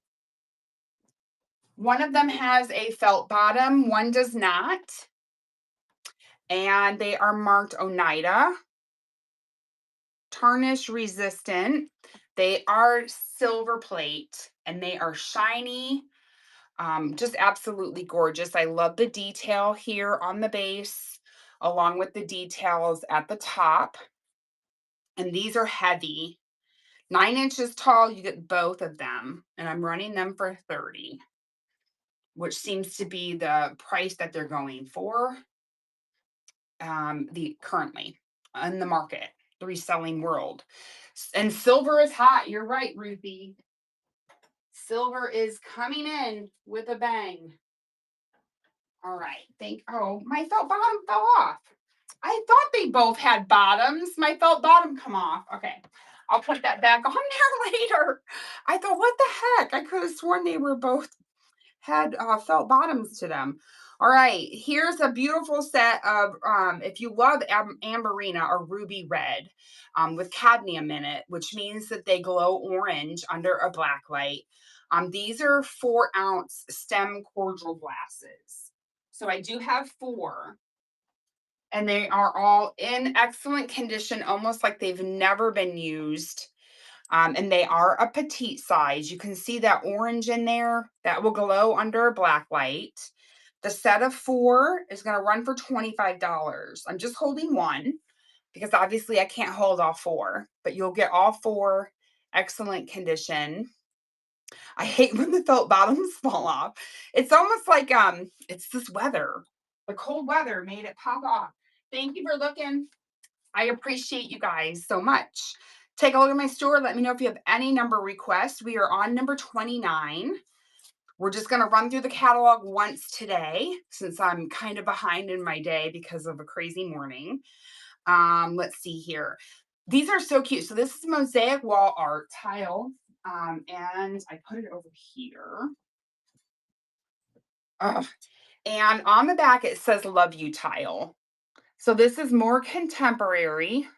One of them has a felt bottom. One does not. And they are marked Oneida. Tarnish resistant. They are silver plate and they are shiny. Just absolutely gorgeous. I love the detail here on the base, along with the details at the top. And these are heavy. 9 inches tall, you get both of them. And I'm running them for 30, which seems to be the price that they're going for the currently in the market, the reselling world. And silver is hot. You're right, Ruthie. Silver is coming in with a bang. All right. Oh, my felt bottom fell off. I thought they both had bottoms. My felt bottom come off. Okay. I'll put that back on there later. I thought, what the heck? I could have sworn they were both had felt bottoms to them. All right, here's a beautiful set of, if you love amberina or ruby red with cadmium in it, which means that they glow orange under a black light. These are 4-ounce stem cordial glasses. So I do have 4. And they are all in excellent condition, almost like they've never been used. And they are a petite size. You can see that orange in there. That will glow under a black light. The set of 4 is going to run for $25. I'm just holding one because obviously I can't hold all 4, but you'll get all 4 excellent condition. I hate when the felt bottoms fall off. It's almost like it's this weather. The cold weather made it pop off. Thank you for looking. I appreciate you guys so much. Take a look at my store. Let me know if you have any number requests. We are on number 29. We're just going to run through the catalog once today since I'm kind of behind in my day because of a crazy morning. Let's see here. These are so cute. So this is mosaic wall art tile. And I put it over here. And on the back, it says love you tile. So this is more contemporary.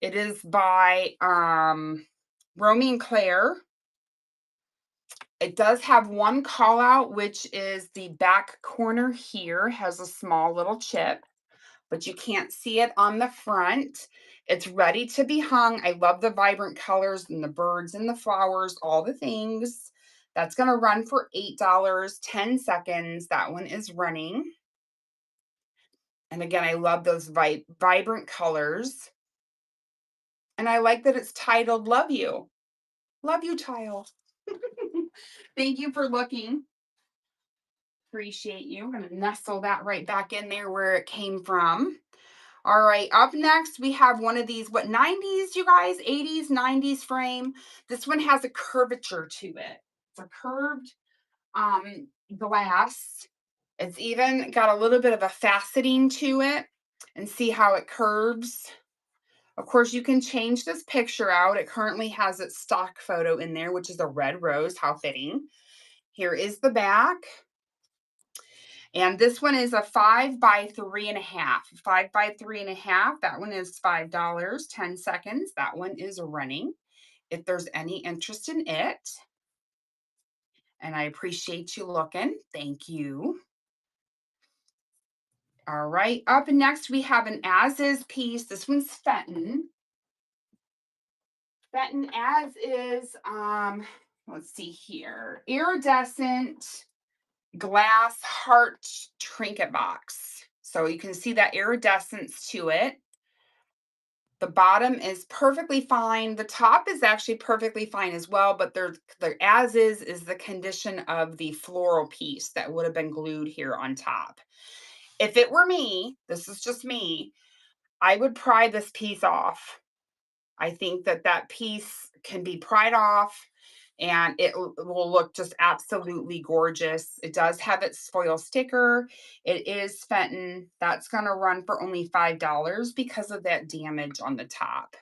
It is by Romy and Claire. It does have one call out, which is the back corner here has a small little chip. but you can't see it on the front. It's ready to be hung. I love the vibrant colors and the birds and the flowers, all the things. That's going to run for $8, 10 seconds. That one is running. And again, I love those vibrant colors. And I like that it's titled Love You. Love you, child. Thank you for looking. Appreciate you. I'm going to nestle that right back in there where it came from. All right, up next, we have one of these, what, 90s, you guys? 80s, 90s frame. This one has a curvature to it. It's a curved glass. It's even got a little bit of a faceting to it, and see how it curves. Of course, you can change this picture out. It currently has its stock photo in there, which is a red rose. How fitting. Here is the back. And this one is a 5 by 3.5. 5 by 3.5. That one is $5, 10 seconds. That one is running. If there's any interest in it. And I appreciate you looking. Thank you. All right. Up next, we have an as-is piece. This one's Fenton. Fenton as is, let's see here. Iridescent glass heart trinket box. So you can see that iridescence to it. The bottom is perfectly fine. The top is actually perfectly fine as well, but the as is the condition of the floral piece that would have been glued here on top. If it were me, this is just me, I would pry this piece off. I think that piece can be pried off and it will look just absolutely gorgeous. It does have its foil sticker. It is Fenton. That's going to run for only $5 because of that damage on the top.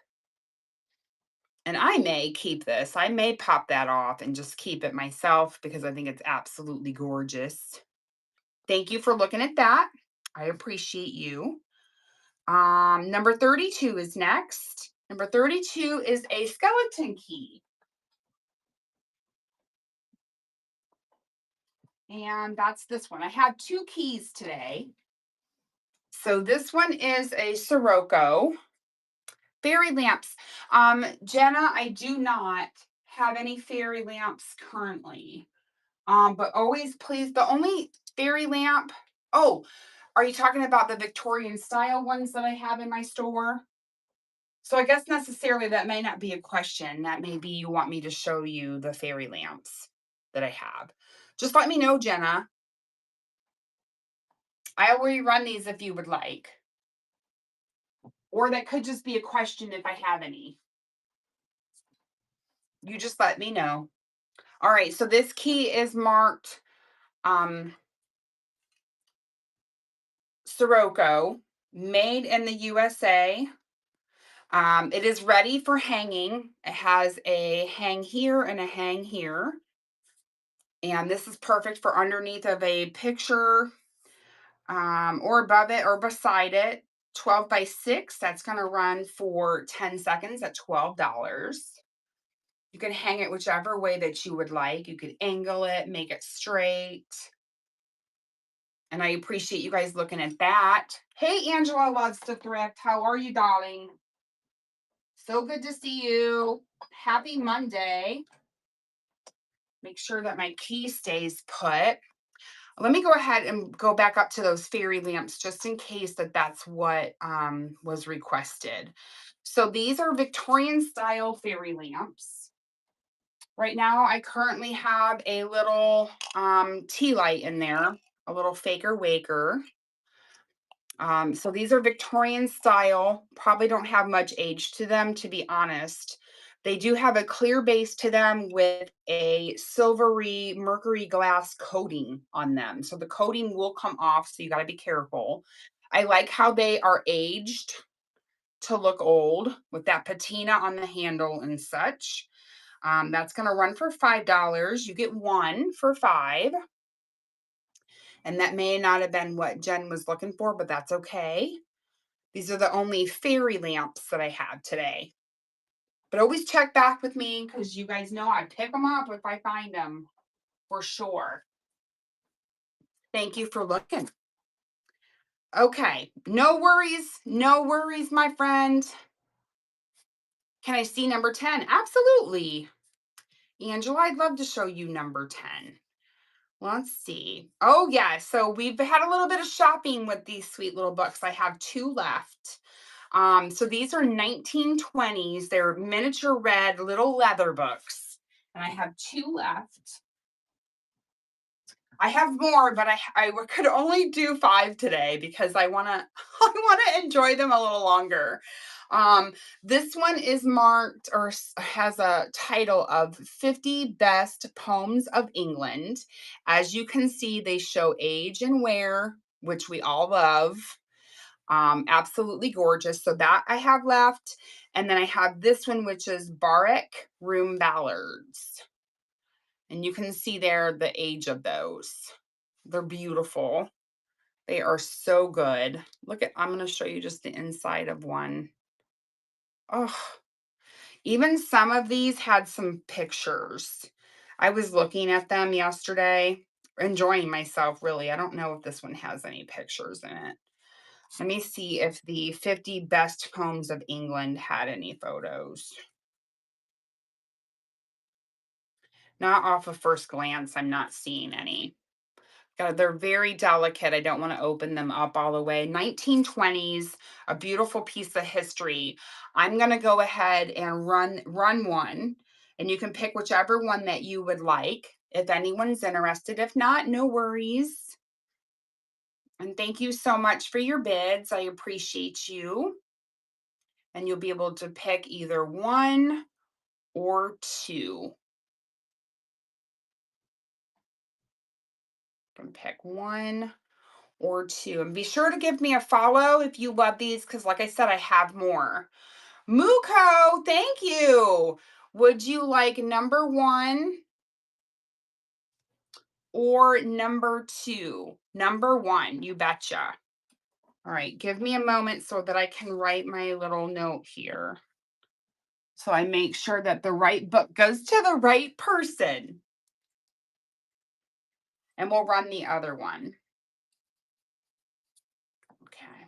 And I may keep this. I may pop that off and just keep it myself because I think it's absolutely gorgeous. Thank you for looking at that. I appreciate you. Number 32 is next. Number 32 is a skeleton key. And that's this one. I have two keys today. So this one is a Sirocco. Fairy lamps. Jenna, I do not have any fairy lamps currently. But always please, the only fairy lamp. Oh, are you talking about the Victorian style ones that I have in my store? So I guess necessarily that may not be a question. That may be you want me to show you the fairy lamps that I have. Just let me know, Jenna. I'll rerun these if you would like. Or that could just be a question if I have any. You just let me know. All right, so this key is marked Sirocco, made in the USA. It is ready for hanging. It has a hang here and a hang here. And this is perfect for underneath of a picture or above it or beside it. 12 by 6, that's going to run for 10 seconds at $12. You can hang it whichever way that you would like. You could angle it, make it straight. And I appreciate you guys looking at that. Hey, Angela loves to thrift. How are you, darling? So good to see you. Happy Monday. Make sure that my key stays put. Let me go ahead and go back up to those fairy lamps just in case that's what was requested. So these are Victorian style fairy lamps. Right now, I currently have a little tea light in there, a little faker waker. So these are Victorian style, probably don't have much age to them, to be honest. They do have a clear base to them with a silvery mercury glass coating on them. So the coating will come off, so you got to be careful. I like how they are aged to look old with that patina on the handle and such. That's going to run for $5. You get one for $5. And that may not have been what Jen was looking for, but that's okay. These are the only fairy lamps that I have today. But always check back with me because you guys know I pick them up if I find them for sure. Thank you for looking. Okay, no worries, my friend. Can I see number 10? Absolutely. Angela, I'd love to show you number 10. Let's see. Oh, yeah. So we've had a little bit of shopping with these sweet little books. I have two left. So these are 1920s. They're miniature red little leather books. And I have two left. I have more, but I could only do 5 today because I wanna I wanna enjoy them a little longer. Um, this one is marked or has a title of 50 Best Poems of England. As you can see, they show age and wear, which we all love. Absolutely gorgeous. So that I have left. And then I have this one, which is Barrack Room Ballads. And you can see there the age of those. They're beautiful. They are so good. Look at, I'm going to show you just the inside of one. Oh, even some of these had some pictures. I was looking at them yesterday, enjoying myself, really. I don't know if this one has any pictures in it. Let me see if the 50 Best Poems of England had any photos. Not off of first glance, I'm not seeing any. They're very delicate. I don't want to open them up all the way. 1920s, a beautiful piece of history. I'm going to go ahead and run one, and you can pick whichever one that you would like if anyone's interested. If not, no worries. And thank you so much for your bids. I appreciate you. And you'll be able to pick either one or two. You can pick one or two. And be sure to give me a follow if you love these, because like I said, I have more. Muko, thank you. Would you like number 1 or number 2? Number 1, you betcha. All right, give me a moment so that I can write my little note here. So I make sure that the right book goes to the right person. And we'll run the other one. Okay.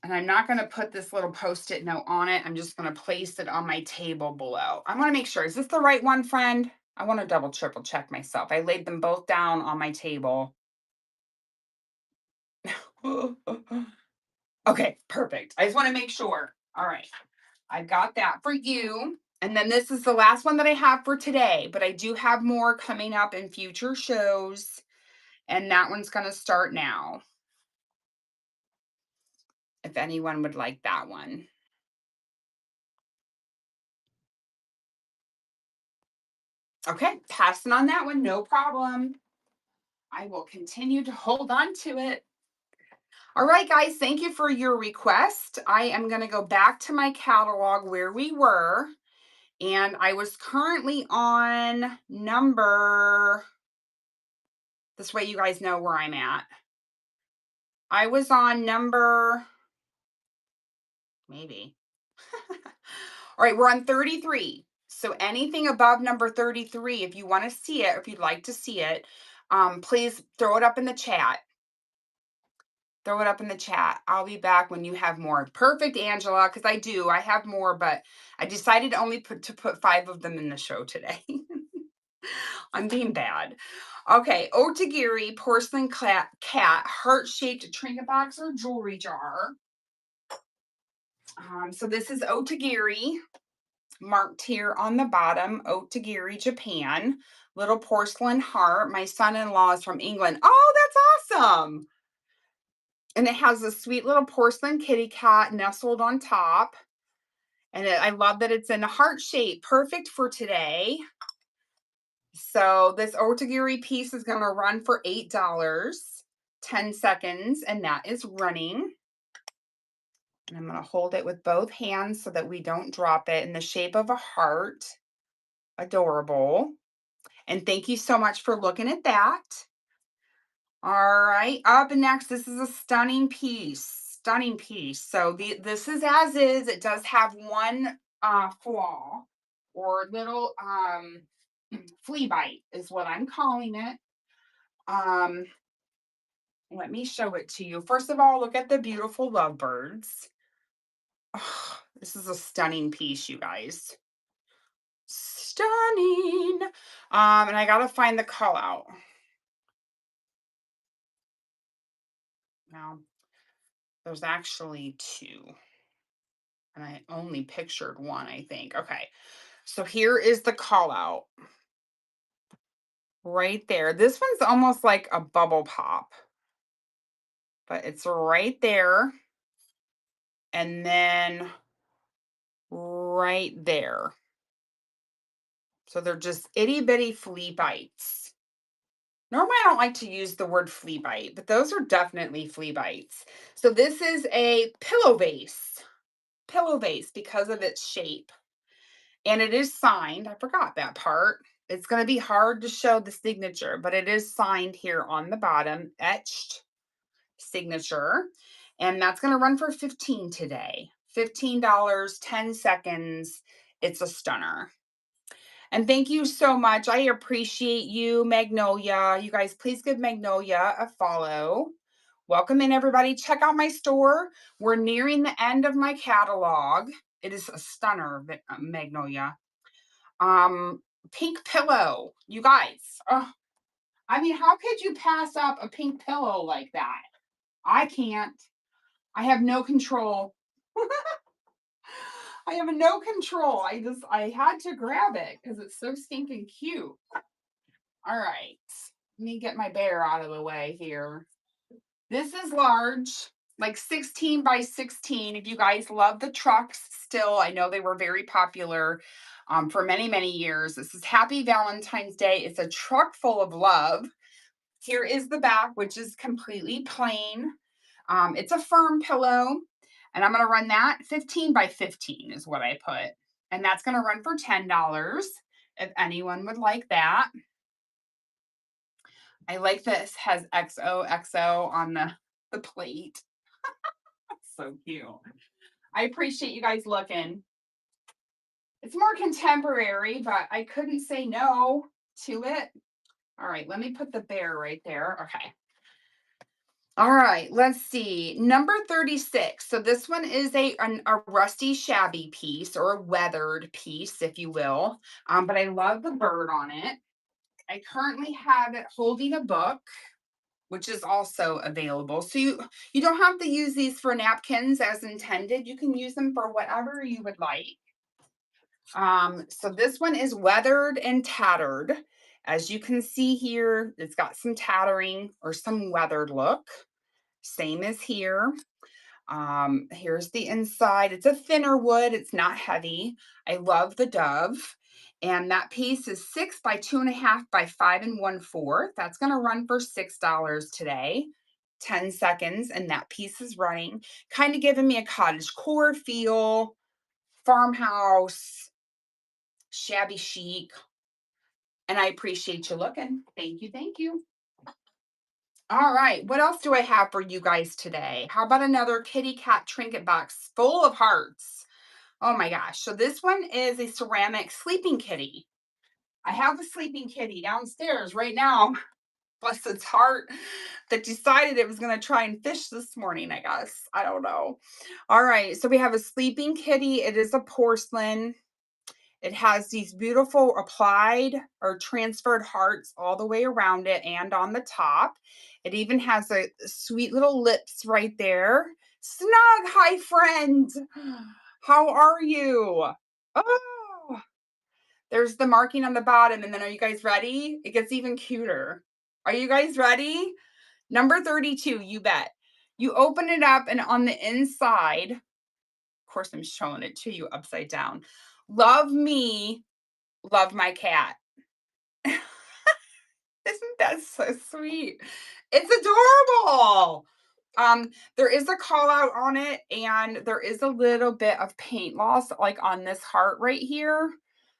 And I'm not going to put this little Post-it note on it. I'm just going to place it on my table below. I want to make sure, is this the right one, friend? I want to double, triple check myself. I laid them both down on my table. Okay, perfect. I just want to make sure. All right. I got that for you. And then this is the last one that I have for today, but I do have more coming up in future shows. And that one's going to start now. If anyone would like that one. Okay, passing on that one, no problem. I will continue to hold on to it. All right, guys, thank you for your request. I am going to go back to my catalog where we were. And I was currently on number, this way you guys know where I'm at. I was on number, maybe. All right, we're on 33. So anything above number 33, if you want to see it, if you'd like to see it, please throw it up in the chat. Throw it up in the chat. I'll be back when you have more. Perfect, Angela, because I do. I have more, but I decided only to put 5 of them in the show today. I'm being bad. Okay, Otagiri porcelain cat heart-shaped trinket box or jewelry jar. So this is Otagiri, marked here on the bottom, Otagiri, Japan. Little porcelain heart. My son-in-law is from England. Oh, that's awesome. And it has a sweet little porcelain kitty cat nestled on top. And I love that it's in a heart shape. Perfect for today. So this Otagiri piece is going to run for $8, 10 seconds, and that is running. And I'm going to hold it with both hands so that we don't drop it in the shape of a heart. Adorable. And thank you so much for looking at that. All right, up next, this is a stunning piece. Stunning piece. So this is as is. It does have one flaw or little flea bite is what I'm calling it. Let me show it to you. First of all, look at the beautiful lovebirds. This is a stunning piece, you guys. Stunning. And I gotta find the call out. Now, there's actually two, and I only pictured one, I think. Okay, so here is the call out right there. This one's almost like a bubble pop, but it's right there, and then right there. So they're just itty bitty flea bites. Normally, I don't like to use the word flea bite, but those are definitely flea bites. So this is a pillow vase because of its shape. And it is signed. I forgot that part. It's going to be hard to show the signature, but it is signed here on the bottom, etched signature. And that's going to run for 15 today. $15, 10 seconds. It's a stunner. And thank you so much. I appreciate you, Magnolia. You guys, please give Magnolia a follow. Welcome in, everybody. Check out my store. We're nearing the end of my catalog. It is a stunner, Magnolia. Pink pillow. You guys, I mean, how could you pass up a pink pillow like that? I can't. I have no control. I have no control. I had to grab it because it's so stinking cute. All right. Let me get my bear out of the way here. This is large, like 16 by 16. If you guys love the trucks still, I know they were very popular for many, many years. This is Happy Valentine's Day. It's a truck full of love. Here is the back, which is completely plain. It's a firm pillow, and I'm going to run that 15 by 15 is what I put. And that's going to run for $10 if anyone would like that. I like this has XOXO on the plate. So cute. I appreciate you guys looking. It's more contemporary, but I couldn't say no to it. All right, let me put the bear right there. Okay. All right, let's see. Number 36. So this one is a rusty, shabby piece or a weathered piece, if you will. But I love the bird on it. I currently have it holding a book, which is also available. So you don't have to use these for napkins as intended. You can use them for whatever you would like. So this one is weathered and tattered. As you can see here, it's got some tattering or some weathered look. Same as here. Here's the inside. It's a thinner wood. It's not heavy. I love the dove. And that piece is 6 by 2.5 by 5 1/4. That's going to run for $6 today. 10 seconds, and that piece is running. Kind of giving me a cottage core feel, farmhouse, shabby chic. And I appreciate you looking. Thank you. Thank you. All right, what else do I have for you guys today? How about another kitty cat trinket box full of hearts? Oh my gosh. So this one is a ceramic sleeping kitty. I have a sleeping kitty downstairs right now. Bless its heart, that decided it was going to try and fish this morning, I guess. I don't know. All right, so we have a sleeping kitty. It is a porcelain. It has these beautiful applied or transferred hearts all the way around it and on the top. It even has a sweet little lips right there. Snug, hi friend. How are you? Oh, there's the marking on the bottom. And then are you guys ready? It gets even cuter. Are you guys ready? Number 32, you bet. You open it up and on the inside, of course, I'm showing it to you upside down. Love me, love my cat. Isn't that so sweet? It's adorable. There is a call out on it, and there is a little bit of paint loss, like on this heart right here.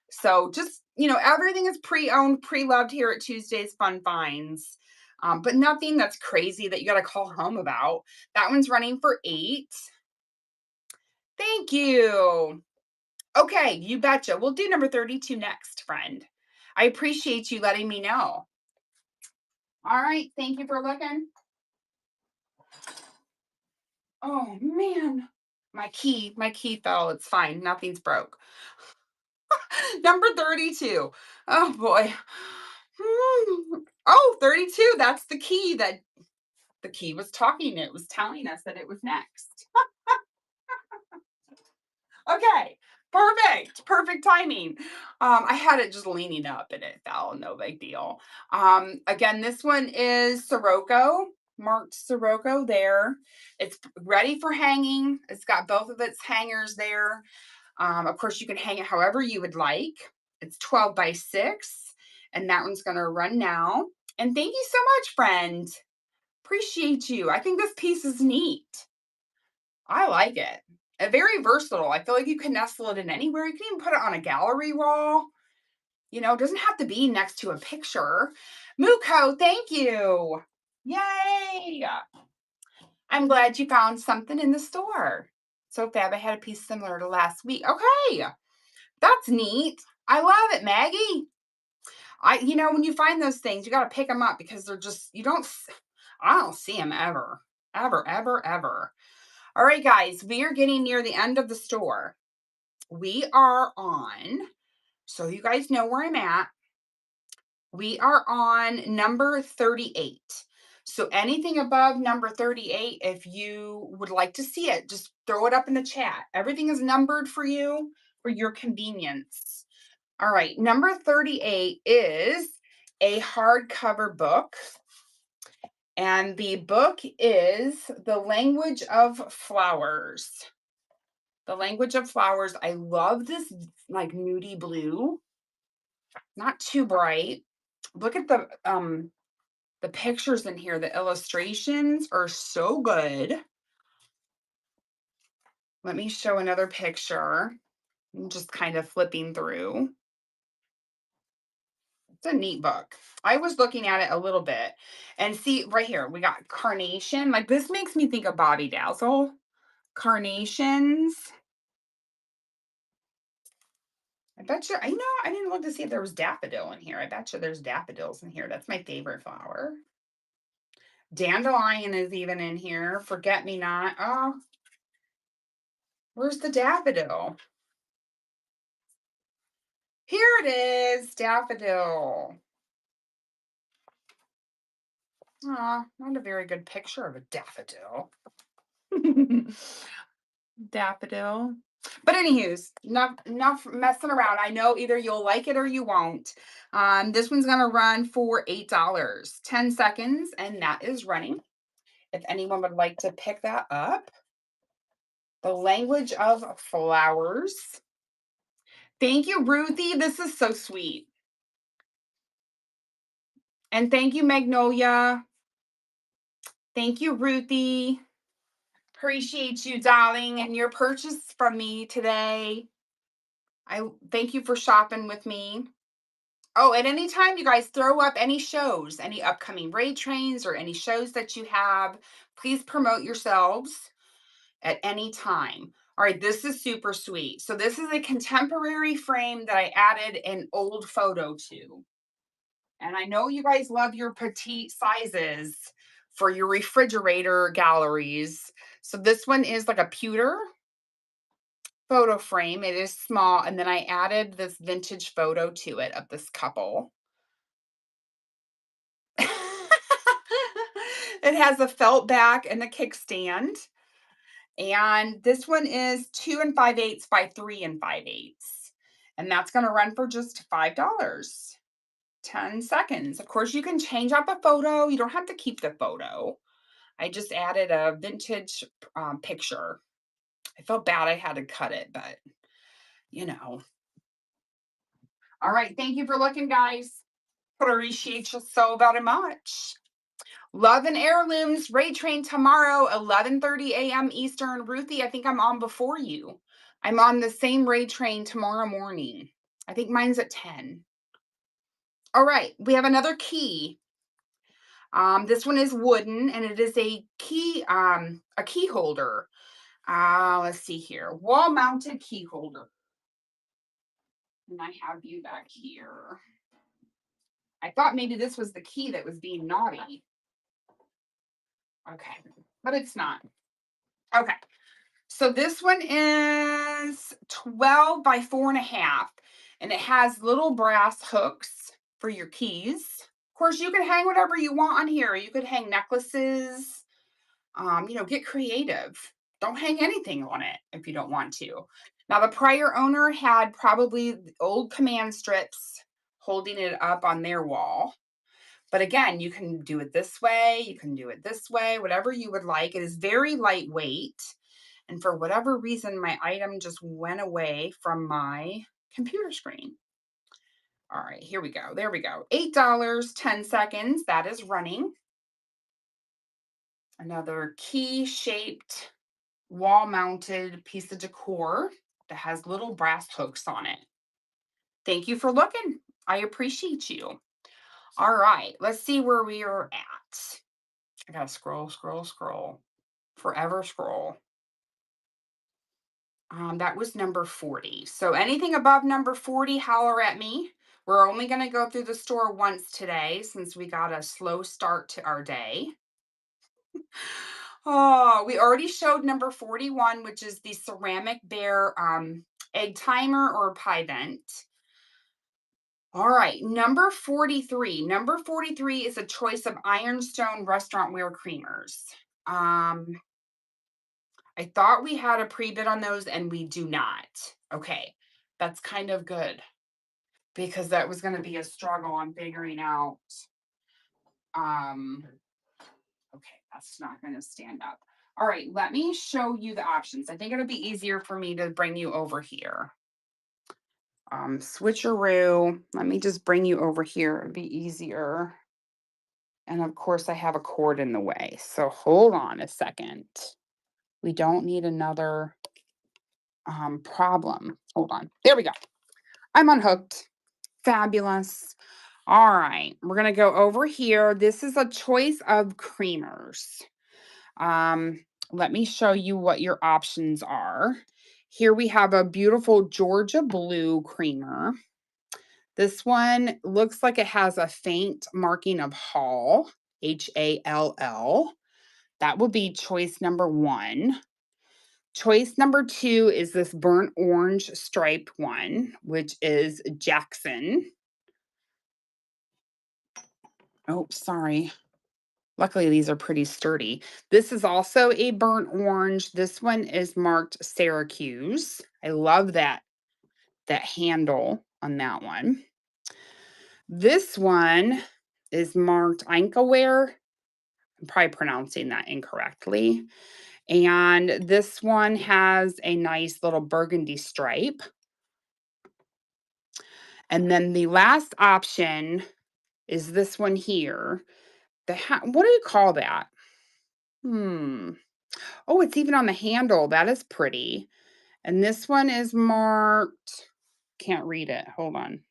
So just, everything is pre-owned, pre-loved here at Tuesday's Fun Finds. But nothing that's crazy that you got to call home about. That one's running for 8. Thank you. Okay, you betcha. We'll do number 32 next, friend. I appreciate you letting me know. All right, thank you for looking. Oh man. My key fell. It's fine. Nothing's broke. Number 32. Oh boy. Oh, 32. That's the key that the key was talking. It was telling us that it was next. Okay. Perfect. Perfect timing. I had it just leaning up and it fell. No big deal. Again, this one is Sirocco, marked Sirocco there. It's ready for hanging. It's got both of its hangers there. Of course, you can hang it however you would like. It's 12 by 6, and that one's going to run now. And thank you so much, friend. Appreciate you. I think this piece is neat. I like it. Very versatile. I feel like you can nestle it in anywhere. You can even put it on a gallery wall. You know, it doesn't have to be next to a picture. Muko, thank you. Yay. I'm glad you found something in the store. So fab, I had a piece similar to last week. Okay. That's neat. I love it, Maggie. When you find those things, you got to pick them up because they're just, I don't see them ever, ever, ever, ever. All right, guys, we are getting near the end of the store. We are on, so you guys know where I'm at. We are on number 38. So anything above number 38, if you would like to see it, just throw it up in the chat. Everything is numbered for you for your convenience. All right, number 38 is a hardcover book. And the book is The Language of Flowers. The Language of Flowers. I love this like nudie blue. Not too bright. Look at the pictures in here. The illustrations are so good. Let me show another picture. I'm just kind of flipping through. It's a neat book. I was looking at it a little bit and see right here, we got carnation. Like this makes me think of Bobby Dazzle. Carnations. I bet you, I didn't look to see if there was daffodil in here. I bet you there's daffodils in here. That's my favorite flower. Dandelion is even in here. Forget me not. Oh, where's the daffodil? Here it is, daffodil. Oh, not a very good picture of a daffodil. Daffodil. But anywho's, enough messing around. I know either you'll like it or you won't. This one's gonna run for $8, 10 seconds, and that is running. If anyone would like to pick that up. The Language of Flowers. Thank you, Ruthie. This is so sweet. And thank you, Magnolia. Thank you, Ruthie. Appreciate you, darling, and your purchase from me today. I thank you for shopping with me. Oh, at any time, you guys throw up any shows, any upcoming raid trains or any shows that you have. Please promote yourselves at any time. All right, this is super sweet. So this is a contemporary frame that I added an old photo to. And I know you guys love your petite sizes for your refrigerator galleries. So this one is like a pewter photo frame. It is small. And then I added this vintage photo to it of this couple. It has a felt back and a kickstand. And this one is 2 5/8 by 3 5/8. And that's going to run for just $5. 10 seconds. Of course, you can change out the photo. You don't have to keep the photo. I just added a vintage picture. I felt bad I had to cut it, but you know. All right. Thank you for looking, guys. Appreciate you so very much. Love and Heirlooms, Raid Train tomorrow, 11:30 a.m. Eastern. Ruthie, I think I'm on before you. I'm on the same Raid Train tomorrow morning. I think mine's at 10. All right, we have another key. This one is wooden, and it is a key holder. Let's see here, wall-mounted key holder. And I have you back here. I thought maybe this was the key that was being naughty. Okay, but it's not. Okay. So this one is 12 by 4.5, and it has little brass hooks for your keys. Of course, you can hang whatever you want on here. You could hang necklaces, get creative. Don't hang anything on it if you don't want to. Now, the prior owner had probably the old command strips holding it up on their wall. But again, you can do it this way, you can do it this way, whatever you would like. It is very lightweight. And for whatever reason, my item just went away from my computer screen. All right, here we go. There we go. $8, 10 seconds. That is running. Another key shaped wall mounted piece of decor that has little brass hooks on it. Thank you for looking. I appreciate you. All right, let's see where we are at. I gotta scroll, scroll, scroll. Forever scroll. That was number 40. So anything above number 40, holler at me. We're only going to go through the store once today since we got a slow start to our day. Oh, we already showed number 41, which is the ceramic bear egg timer or pie vent. All right, number 43. Number 43 is a choice of ironstone restaurantware creamers. I thought we had a pre-bid on those and we do not. Okay, that's kind of good because that was going to be a struggle on figuring out. Um, okay, that's not going to stand up. All right, let me show you the options. I think it'll be easier for me to bring you over here. Switcheroo. Let me just bring you over here. It'll be easier. And of course, I have a cord in the way. So hold on a second. We don't need another problem. Hold on. There we go. I'm unhooked. Fabulous. All right. We're going to go over here. This is a choice of creamers. Let me show you what your options are. Here we have a beautiful Georgia blue creamer. This one looks like it has a faint marking of Hall, Hall. That would be choice number 1. Choice number 2 is this burnt orange striped one, which is Jackson. Oh, sorry. Luckily, these are pretty sturdy. This is also a burnt orange. This one is marked Syracuse. I love that handle on that one. This one is marked Inkaware. I'm probably pronouncing that incorrectly. And this one has a nice little burgundy stripe. And then the last option is this one here. What do you call that? Oh, it's even on the handle. That is pretty. And this one is marked, can't read it. Hold on.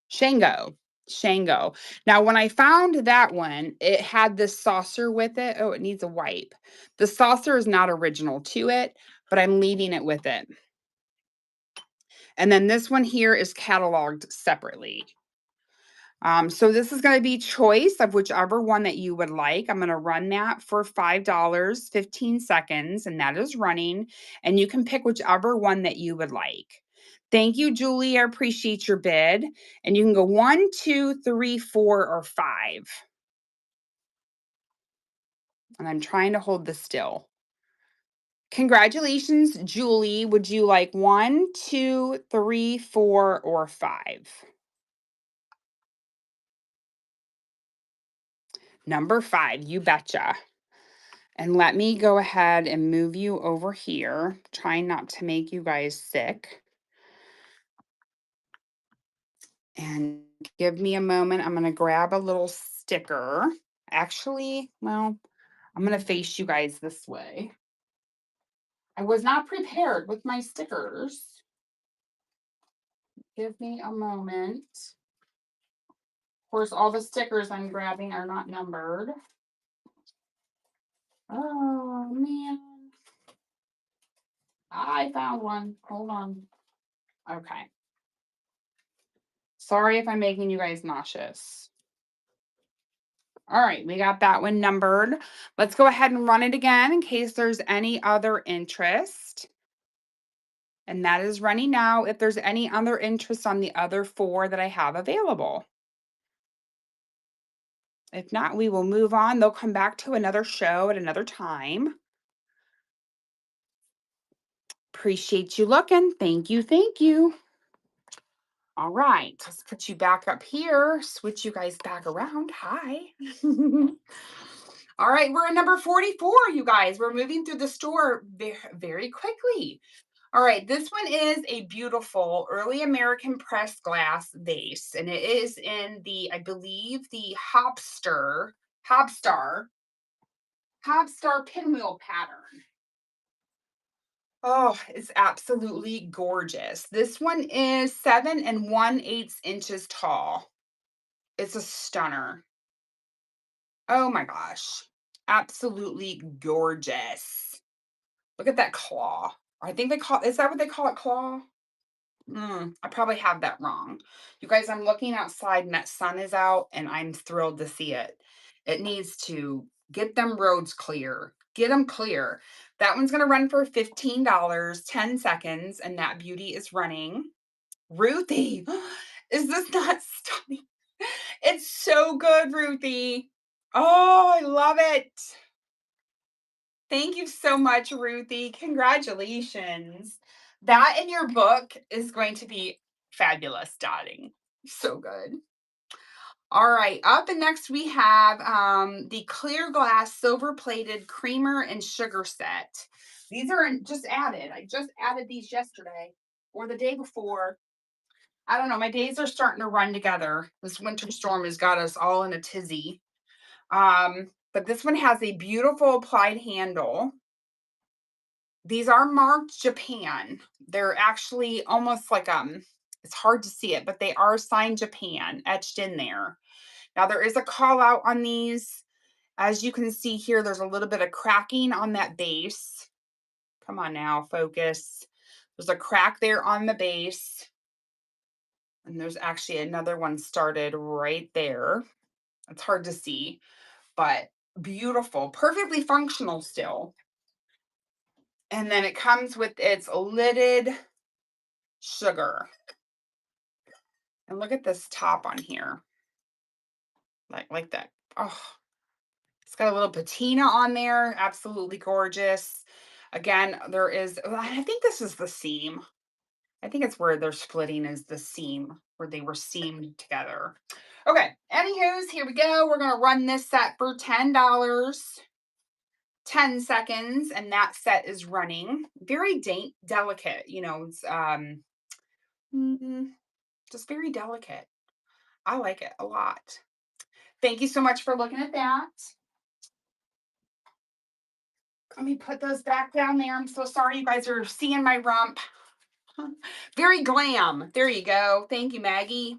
Shango. Shango. Now, when I found that one, it had this saucer with it. Oh, it needs a wipe. The saucer is not original to it, but I'm leaving it with it. And then this one here is cataloged separately. So this is going to be choice of whichever one that you would like. I'm going to run that for $5, 15 seconds, and that is running. And you can pick whichever one that you would like. Thank you, Julie. I appreciate your bid. And you can go 1, 2, 3, 4, or 5. And I'm trying to hold this still. Congratulations, Julie. Would you like 1, 2, 3, 4, or 5? Number 5, you betcha. And let me go ahead and move you over here, trying not to make you guys sick. And give me a moment. I'm going to grab a little sticker. Actually, well, I'm going to face you guys this way. I was not prepared with my stickers. Give me a moment. Of course, all the stickers I'm grabbing are not numbered. Oh, man. I found one. Hold on. Okay. Sorry if I'm making you guys nauseous. All right, we got that one numbered. Let's go ahead and run it again in case there's any other interest. And that is running now if there's any other interest on the other 4 that I have available. If not, we will move on. They'll come back to another show at another time. Appreciate you looking. Thank you. Thank you. All right, let's put you back up here, switch you guys back around. Hi. All right, we're at number 44, you guys. We're moving through the store very, very quickly. All right, this one is a beautiful early American pressed glass vase, and it is in the, I believe, the Hobstar pinwheel pattern. Oh, it's absolutely gorgeous. This one is 7 1/8 inches tall. It's a stunner. Oh my gosh. Absolutely gorgeous. Look at that claw. I think is that what they call it, claw? I probably have that wrong. You guys, I'm looking outside and that sun is out and I'm thrilled to see it. It needs to get them roads clear. Get them clear. That one's going to run for $15, 10 seconds, and that beauty is running. Ruthie, is this not stunning? It's so good, Ruthie. Oh, I love it. Thank you so much, Ruthie. Congratulations. That in your book is going to be fabulous, darling. So good. All right, up and next we have the clear glass silver plated creamer and sugar set. These are just added. I just added these yesterday or the day before. I don't know. My days are starting to run together. This winter storm has got us all in a tizzy. But this one has a beautiful applied handle. These are marked Japan. They're actually almost like it's hard to see it, but they are signed Japan etched in there. Now there is a call out on these. As you can see here, there's a little bit of cracking on that base. Come on now, focus. There's a crack there on the base. And there's actually another one started right there. It's hard to see, but beautiful, perfectly functional still. And then it comes with its lidded sugar. And look at this top on here. Like that. Oh, it's got a little patina on there. Absolutely gorgeous. Again, there is, I think this is the seam. I think it's where they're splitting is the seam, where they were seamed together. Okay, anywho's, here we go. We're going to run this set for $10. 10 seconds, and that set is running. Very delicate, you know, it's just very delicate. I like it a lot. Thank you so much for looking at that. Let me put those back down there. I'm so sorry you guys are seeing my rump. Very glam. There you go. Thank you, Maggie.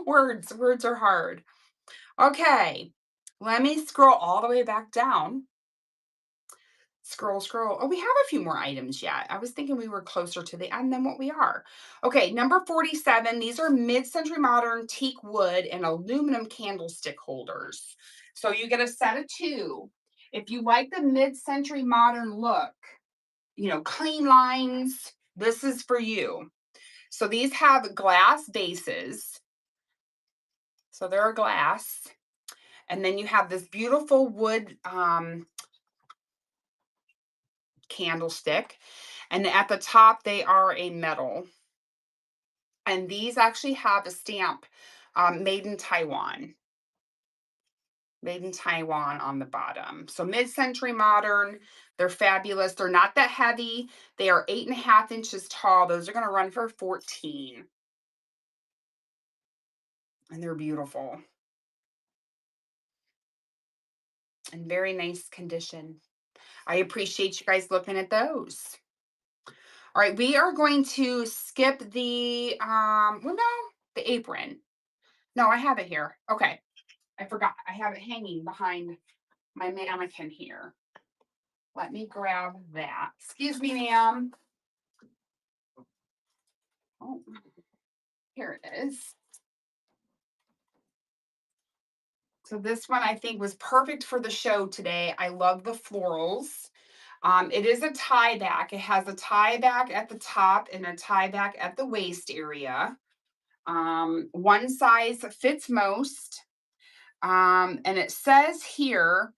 Words are hard. Okay, let me scroll all the way back down. Scroll. Oh, we have a few more items yet. I was thinking we were closer to the end than what we are. Okay, number 47. These are mid-century modern teak wood and aluminum candlestick holders. So you get a set of 2. If you like the mid-century modern look, you know, clean lines, this is for you. So these have glass bases. So they're glass. And then you have this beautiful wood candlestick. And at the top, they are a metal. And these actually have a stamp made in Taiwan. Made in Taiwan on the bottom. So mid-century modern. They're fabulous. They're not that heavy. They are 8.5 inches tall. Those are going to run for 14. And they're beautiful. In very nice condition. I appreciate you guys looking at those. All right, we are going to skip the the apron. No, I have it here. Okay. I forgot. I have it hanging behind my mannequin here. Let me grab that. Excuse me, ma'am. Oh, here it is. So this one I think was perfect for the show today. I love the florals. It is a tie back. It has a tie back at the top and a tie back at the waist area. One size fits most. And it says here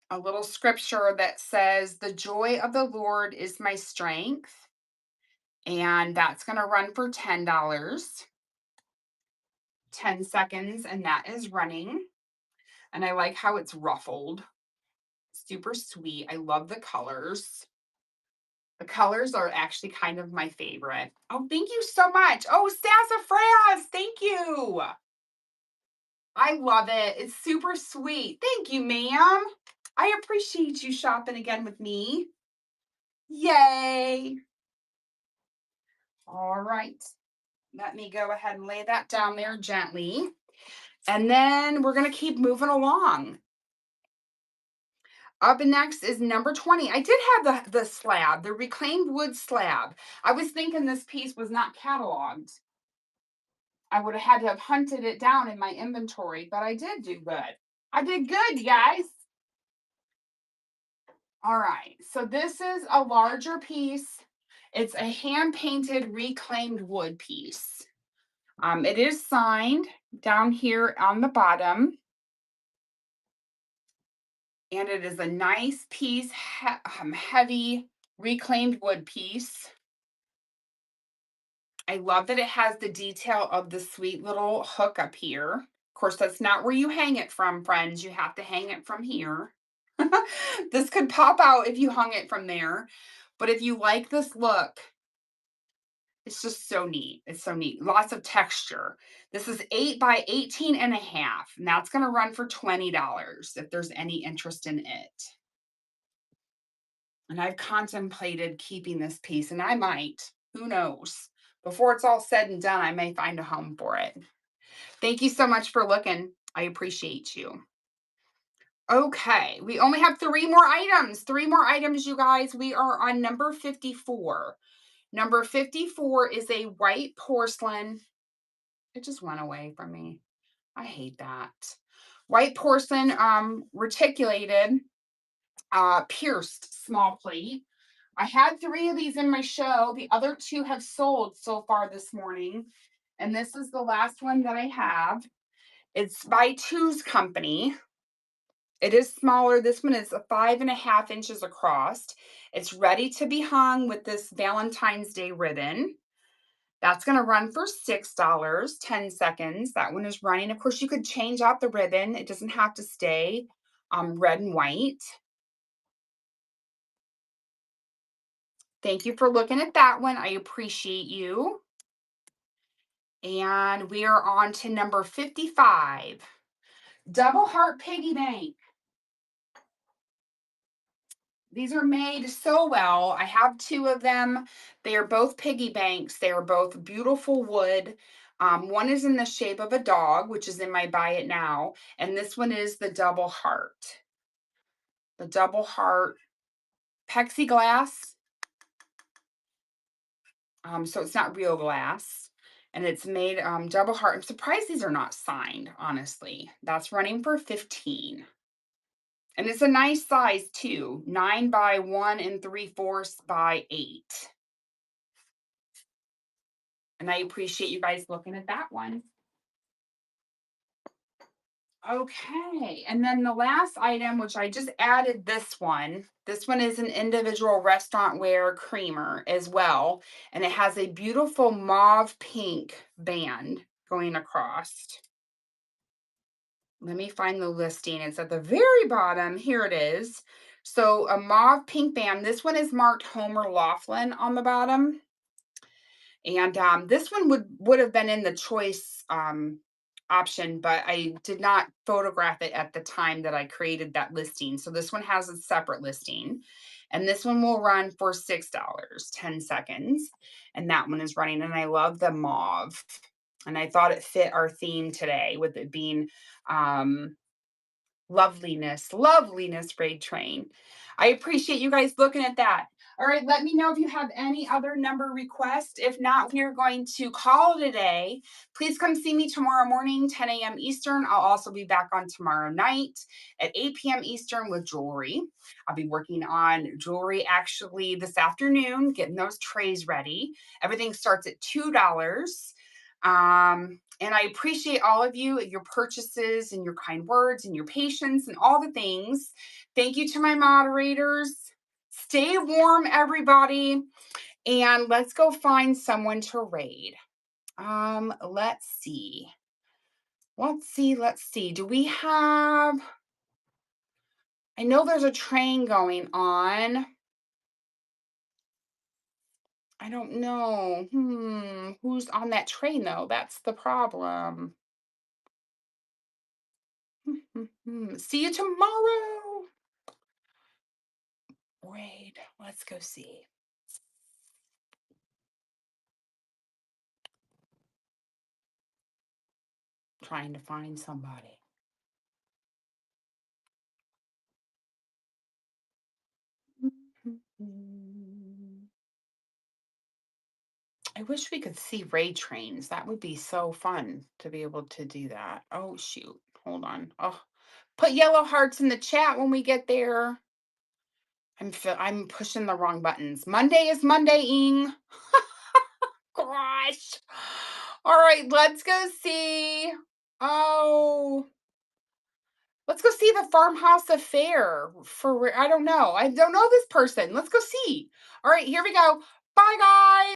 a little scripture that says, "The joy of the Lord is my strength." And that's going to run for $10. 10 seconds, and that is running. And I like how it's ruffled. Super sweet. I love the colors. The colors are actually kind of my favorite. Oh, thank you so much. Oh, sassafras. Thank you. I love it. It's super sweet. Thank you, ma'am. I appreciate you shopping again with me. Yay. All right. Let me go ahead and lay that down there gently. And then we're going to keep moving along. Up next is number 20. I did have the slab, the reclaimed wood slab. I was thinking this piece was not cataloged. I would have had to have hunted it down in my inventory, but I did do good. I did good, you guys. All right, so this is a larger piece. It's a hand-painted reclaimed wood piece. It is signed down here on the bottom. And it is a nice piece, heavy reclaimed wood piece. I love that it has the detail of the sweet little hook up here. Of course, that's not where you hang it from, friends. You have to hang it from here. This could pop out if you hung it from there. But if you like this look, it's just so neat. It's so neat. Lots of texture. This is 8 by 18 and a half. And that's going to run for $20 if there's any interest in it. And I've contemplated keeping this piece, and I might. Who knows? Before it's all said and done, I may find a home for it. Thank you so much for looking. I appreciate you. Okay, we only have 3 more items. 3 more items, you guys. We are on number 54. Number 54 is a white porcelain. It just went away from me. I hate that. White porcelain reticulated pierced small plate. I had 3 of these in my show. The other 2 have sold so far this morning. And this is the last one that I have. It's by Two's Company. It is smaller. This one is 5.5 inches across. It's ready to be hung with this Valentine's Day ribbon. That's going to run for $6, 10 seconds. That one is running. Of course, you could change out the ribbon. It doesn't have to stay red and white. Thank you for looking at that one. I appreciate you. And we are on to number 55. Double Heart Piggy Bank. These are made so well. I have 2 of them. They are both piggy banks. They are both beautiful wood. One is in the shape of a dog, which is in my Buy It Now. And this one is the double heart. The double heart plexiglass. So it's not real glass. And it's made double heart. I'm surprised these are not signed, honestly. That's running for $15. And it's a nice size too, 9 by 1 3/4 by 8. And I appreciate you guys looking at that one. Okay, and then the last item, which I just added this one. This one is an individual restaurant wear creamer as well. And it has a beautiful mauve pink band going across. Let me find the listing. It's at the very bottom. Here it is. So a mauve pink band. This one is marked Homer Laughlin on the bottom. And this one would have been in the choice option, but I did not photograph it at the time that I created that listing. So this one has a separate listing. And this one will run for $6, 10 seconds. And that one is running. And I love the mauve. And I thought it fit our theme today with it being loveliness, freight train. I appreciate you guys looking at that. All right, let me know if you have any other number requests. If not, we are going to call it a day. Please come see me tomorrow morning, 10 a.m. Eastern. I'll also be back on tomorrow night at 8 p.m. Eastern with jewelry. I'll be working on jewelry actually this afternoon, getting those trays ready. Everything starts at $2. And I appreciate all of you, your purchases and your kind words and your patience and all the things. Thank you to my moderators. Stay warm, everybody. And let's go find someone to raid. Let's see. Let's see. Do we have, I know there's a train going on. I don't know. Who's on that train though? That's the problem. See you tomorrow. Raid. Let's go see. Trying to find somebody. I wish we could see raid trains. That would be so fun to be able to do that. Oh shoot. Hold on. Oh, put yellow hearts in the chat when we get there. I'm pushing the wrong buttons. Monday is Monday-ing. Gosh. All right, let's go see. Oh, let's go see the farmhouse affair for, I don't know. I don't know this person. Let's go see. All right, here we go. Bye, guys.